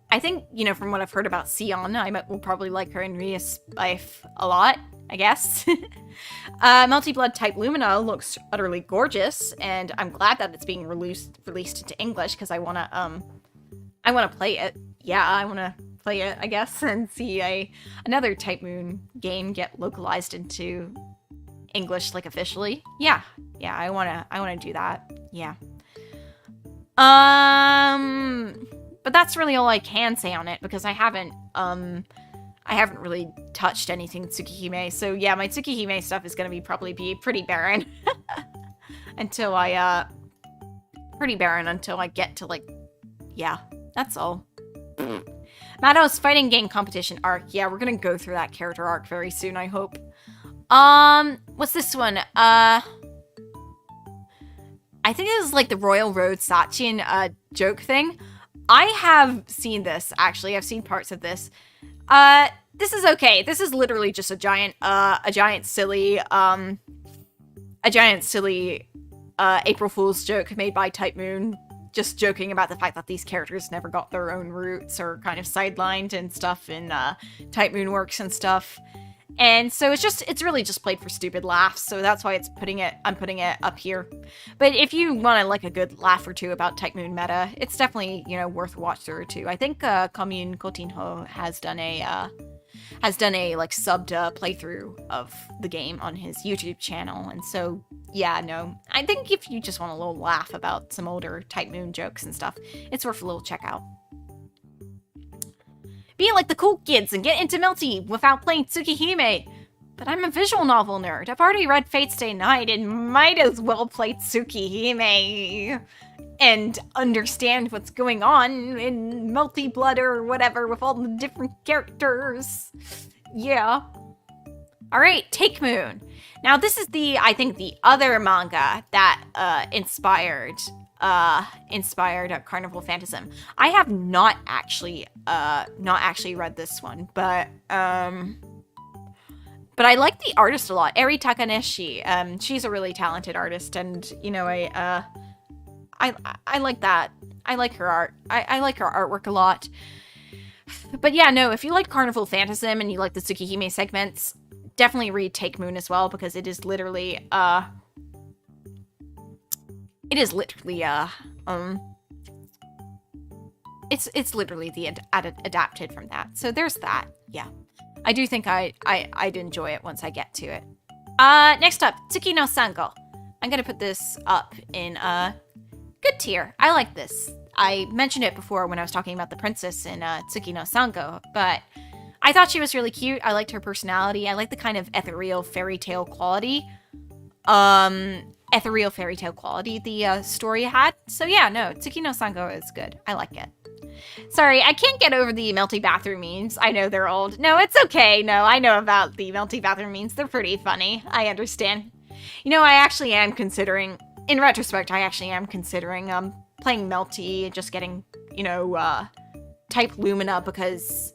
I think, you know, from what I've heard about Sion, I will probably like her in real life a lot, I guess. Melty Blood Type Lumina looks utterly gorgeous, and I'm glad that it's being released into English, because I wanna play it. Yeah, I wanna play it, I guess, and see another Type Moon game get localized into English, like, officially. Yeah, I wanna do that. Yeah. But that's really all I can say on it, because I haven't really touched anything Tsukihime. So yeah, my Tsukihime stuff is gonna probably be pretty barren until I get to, like, yeah, that's all. Mado's fighting game competition arc. Yeah, we're gonna go through that character arc very soon, I hope. What's this one? I think this is like the Royal Road Sachin joke thing. I have seen this, actually. I've seen parts of this. This is okay. This is literally just a giant silly April Fool's joke made by Type Moon, just joking about the fact that these characters never got their own roots or kind of sidelined and stuff in Type Moon works and stuff. And so it's really just played for stupid laughs, so that's why I'm putting it up here. But if you want to like a good laugh or two about Type Moon meta, it's definitely, you know, worth a watch through too. I think Commune Coutinho has done a like subbed playthrough of the game on his YouTube channel, and so yeah, no, I think if you just want a little laugh about some older Type Moon jokes and stuff, it's worth a little check out. Be like the cool kids and get into Melty without playing Tsukihime. But I'm a visual novel nerd. I've already read Fate Stay Night and might as well play Tsukihime and understand what's going on in Melty Blood or whatever with all the different characters. Yeah. Alright, Take Moon. Now this is I think the other manga that inspired Carnival Phantasm. I have not actually read this one, but I like the artist a lot, Eri Takaneshi. She's a really talented artist, and you know, I like that. I like her art. I like her artwork a lot. But yeah, no, if you like Carnival Phantasm and you like the Tsukihime segments, definitely read Take Moon as well, because it is literally it's literally the adapted from that. So there's that. Yeah. I do think I'd enjoy it once I get to it. Next up, Tsuki no Sango. I'm gonna put this up in good tier. I like this. I mentioned it before when I was talking about the princess in Tsuki no Sango, but I thought she was really cute. I liked her personality. I like the kind of ethereal fairy tale quality. The story had. So yeah, no, Tsuki no Sango is good. I like it. Sorry, I can't get over the melty bathroom memes. I know they're old. No, it's okay. No, I know about the melty bathroom memes. They're pretty funny. I understand. You know, I actually am considering, in retrospect, playing melty and just getting, you know, Type Lumina, because,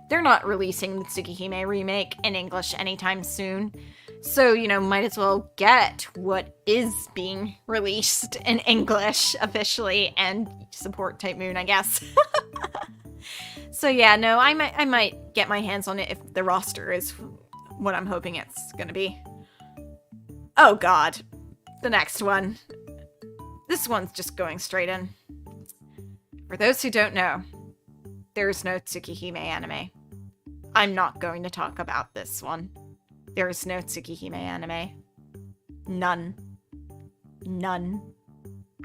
they're not releasing the Tsukihime remake in English anytime soon. So, you know, might as well get what is being released in English officially and support Type Moon, I guess. So yeah, no, I might get my hands on it if the roster is what I'm hoping it's gonna be. Oh god. The next one. This one's just going straight in. For those who don't know, there's no Tsukihime anime. I'm not going to talk about this one. There is no Tsukihime anime. None. None.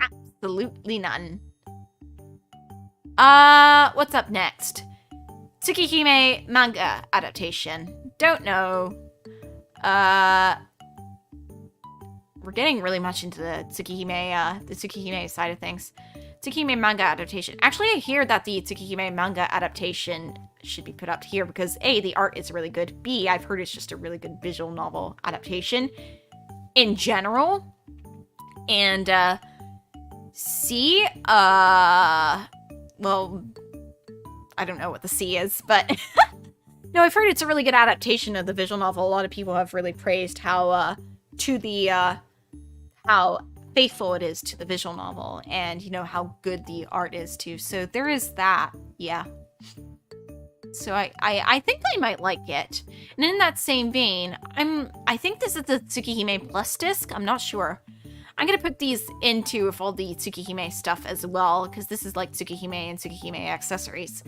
Absolutely none. What's up next? Tsukihime manga adaptation. Don't know. We're getting really much into the Tsukihime side of things. Tsukihime manga adaptation. Actually, I hear that the Tsukihime manga adaptation should be put up here because A, the art is really good. B, I've heard it's just a really good visual novel adaptation in general. And, C, well, I don't know what the C is, but no, I've heard it's a really good adaptation of the visual novel. A lot of people have really praised how faithful it is to the visual novel and, you know, how good the art is too. So there is that, yeah. So I think I might like it. And in that same vein, I think this is the Tsukihime Plus disc. I'm not sure. I'm gonna put these into with all the Tsukihime stuff as well, because this is like Tsukihime and Tsukihime accessories.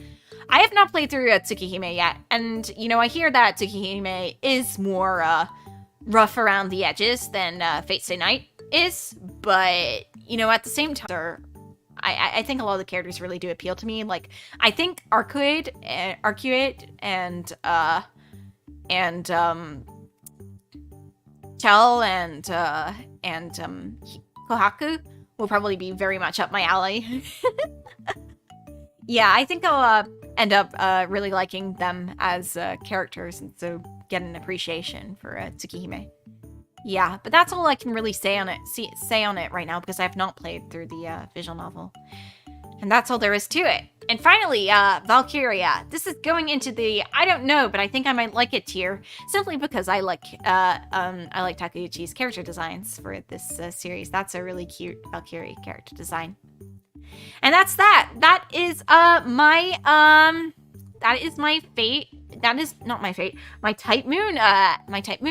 I have not played through Tsukihime yet, and, you know, I hear that Tsukihime is more rough around the edges than Fate Stay Night is, but, you know, at the same time, I think a lot of the characters really do appeal to me. Like, I think Arcuate and Chell and Kohaku will probably be very much up my alley. Yeah, I think I'll end up really liking them as characters, and so get an appreciation for Tsukihime. Yeah, but that's all I can really say on it right now, because I have not played through the visual novel. And that's all there is to it. And finally, Valkyria. This is going into the I don't know, but I think I might like it tier, simply because I like Takeuchi's character designs for this series. That's a really cute Valkyria character design. And that's that. That is my fate. That is not my fate. My Type Moon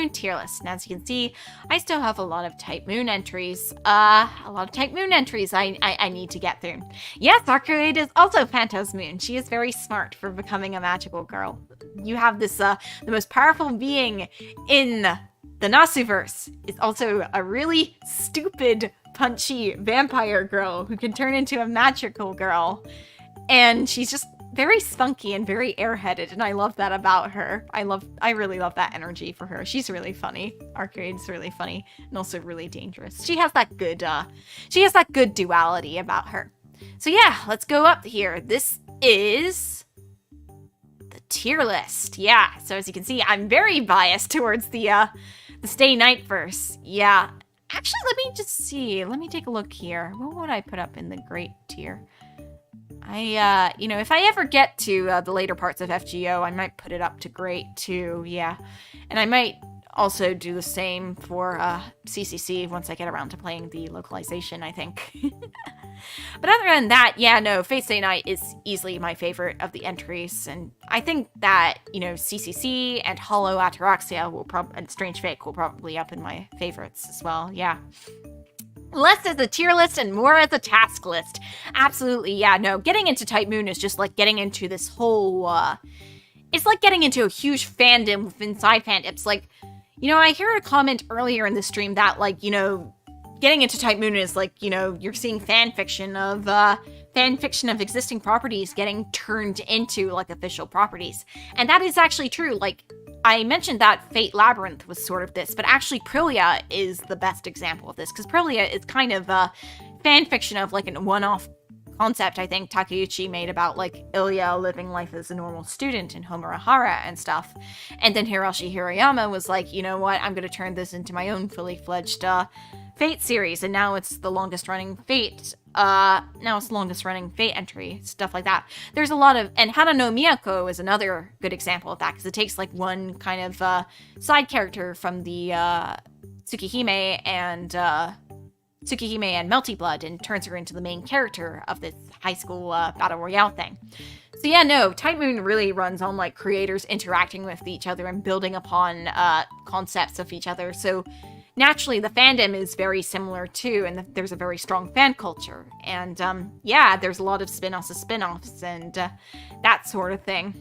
tier list. And as you can see, I still have a lot of Type Moon entries. I need to get through. Yes, Arcuate is also Phantos Moon. She is very smart for becoming a magical girl. You have this, the most powerful being in the Nasuverse is also a really stupid, punchy vampire girl who can turn into a magical girl. And she's just very spunky and very airheaded, and I love that about her. I really love that energy for her. She's really funny. Arcade's really funny and also really dangerous. She has that good duality about her. So yeah, let's go up here. This is the tier list. Yeah, so as you can see, I'm very biased towards the Stay Night verse. Yeah. Actually, let me just see. Let me take a look here. What would I put up in the great tier? You know, if I ever get to the later parts of FGO, I might put it up to great too, yeah. And I might also do the same for CCC once I get around to playing the localization, I think. But other than that, yeah, no, Fate Stay Night is easily my favorite of the entries, and I think that, you know, CCC and Hollow Atorexia and Strange Fake will probably up in my favorites as well, yeah. Less as a tier list and more as a task list. Absolutely, yeah, no. Getting into Type Moon is just like getting into this whole, it's like getting into a huge fandom within side fandoms. Like, you know, I heard a comment earlier in the stream that, like, you know, getting into Type Moon is like, you know, you're seeing fan fiction of existing properties getting turned into, like, official properties. And that is actually true. Like, I mentioned that Fate Labyrinth was sort of this, but actually Prelia is the best example of this, because Prelia is kind of a fan fiction of, like, a one-off concept I think Takeuchi made about, like, Ilya living life as a normal student in Homurahara and stuff. And then Hiroshi Hirayama was like, you know what, I'm gonna turn this into my own fully fledged Fate series, and now it's the longest running Fate entry, stuff like that. There's a lot of, and Hanato Miyako is another good example of that, because it takes, like, one kind of side character from the Tsukihime and Melty Blood and turns her into the main character of this high school battle royale thing. So yeah, no, Type Moon really runs on, like, creators interacting with each other and building upon concepts of each other. So naturally, the fandom is very similar too, and there's a very strong fan culture. And yeah, there's a lot of spin-offs and that sort of thing.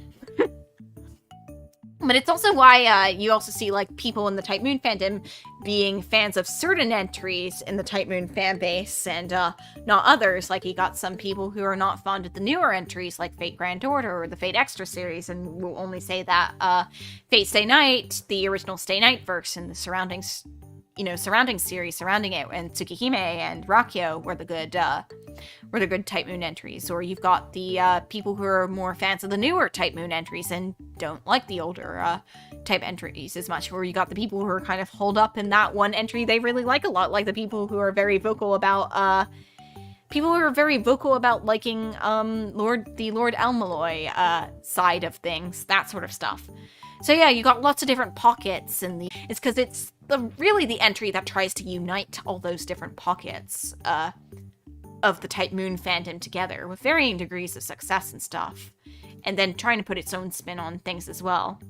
But it's also why you also see, like, people in the Type Moon fandom being fans of certain entries in the Type Moon fan base and not others. Like, you got some people who are not fond of the newer entries like Fate Grand Order or the Fate Extra series, and will only say that Fate Stay Night, the original Stay Night verse, and the surrounding series surrounding it, and Tsukihime and Rakyo were the good Type Moon entries. Or you've got the people who are more fans of the newer Type Moon entries and don't like the older type entries as much. Or you got the people who are kind of holed up in that one entry they really like a lot, like the people who are very vocal about liking Lord Elmaloy side of things, that sort of stuff. So yeah, you got lots of different pockets, and it's because it's really the entry that tries to unite all those different pockets of the Type Moon fandom together with varying degrees of success and stuff, and then trying to put its own spin on things as well.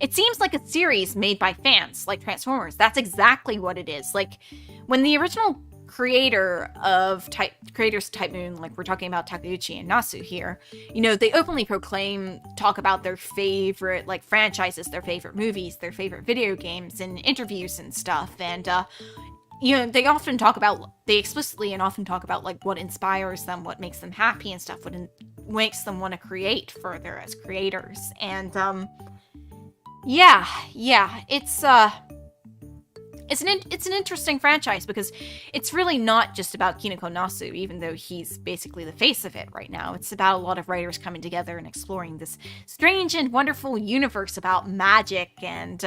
It seems like a series made by fans, like Transformers. That's exactly what it is. Like, when the original creators of Type Moon, like we're talking about Takeuchi and Nasu here, they openly talk about their favorite, like, franchises, their favorite movies, their favorite video games, in interviews and stuff, and, they explicitly and often talk about, like, what inspires them, what makes them happy and stuff, what makes them want to create further as creators, and, it's an interesting franchise because it's really not just about Kinoko Nasu, even though he's basically the face of it right now. It's about a lot of writers coming together and exploring this strange and wonderful universe about magic and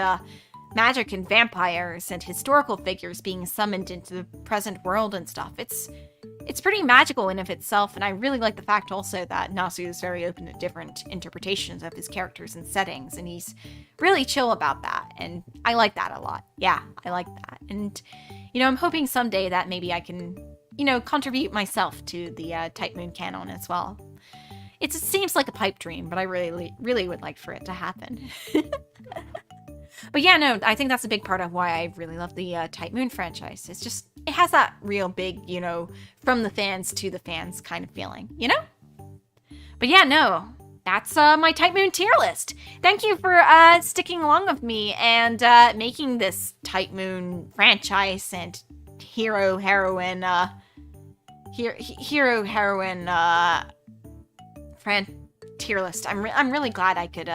vampires and historical figures being summoned into the present world and stuff. It's pretty magical in of itself, and I really like the fact also that Nasu is very open to different interpretations of his characters and settings, and he's really chill about that, and I like that a lot. Yeah, I like that. And, I'm hoping someday that maybe I can, contribute myself to the Type Moon canon as well. It seems like a pipe dream, but I really, really would like for it to happen. But yeah, no, I think that's a big part of why I really love the Type Moon franchise. It's just, it has that real big, from the fans to the fans kind of feeling, But yeah, no, that's my Type Moon tier list. Thank you for sticking along with me and making this Type Moon franchise and hero-heroine tier list. I'm really glad I could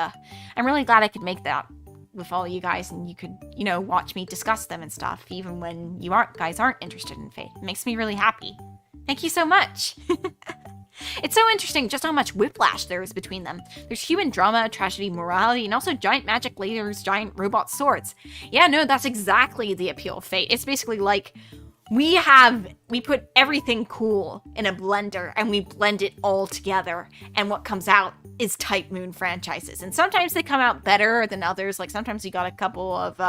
make that with all you guys, and you could, watch me discuss them and stuff, even when you guys aren't interested in Fate. It makes me really happy. Thank you so much. It's so interesting just how much whiplash there is between them. There's human drama, tragedy, morality, and also giant magic lasers, giant robot swords. Yeah, no, that's exactly the appeal of Fate. It's basically like, we put everything cool in a blender and we blend it all together, and what comes out is Type Moon franchises. And sometimes they come out better than others. Like, sometimes you got a couple of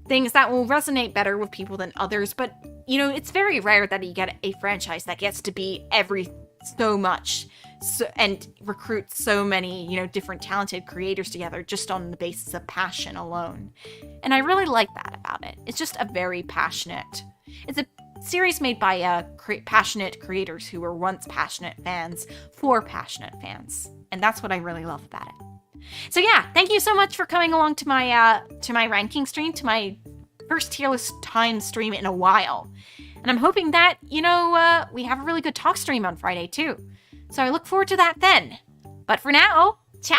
things that will resonate better with people than others, but it's very rare that you get a franchise that gets to be so much and recruit so many different talented creators together just on the basis of passion alone. And I really like that about it. It's just it's a series made by passionate creators who were once passionate fans for passionate fans, and that's what I really love about it. So yeah, thank you so much for coming along to my ranking stream, to my first tier list time stream in a while, and I'm hoping that we have a really good talk stream on Friday too. So I look forward to that then. But for now, ciao!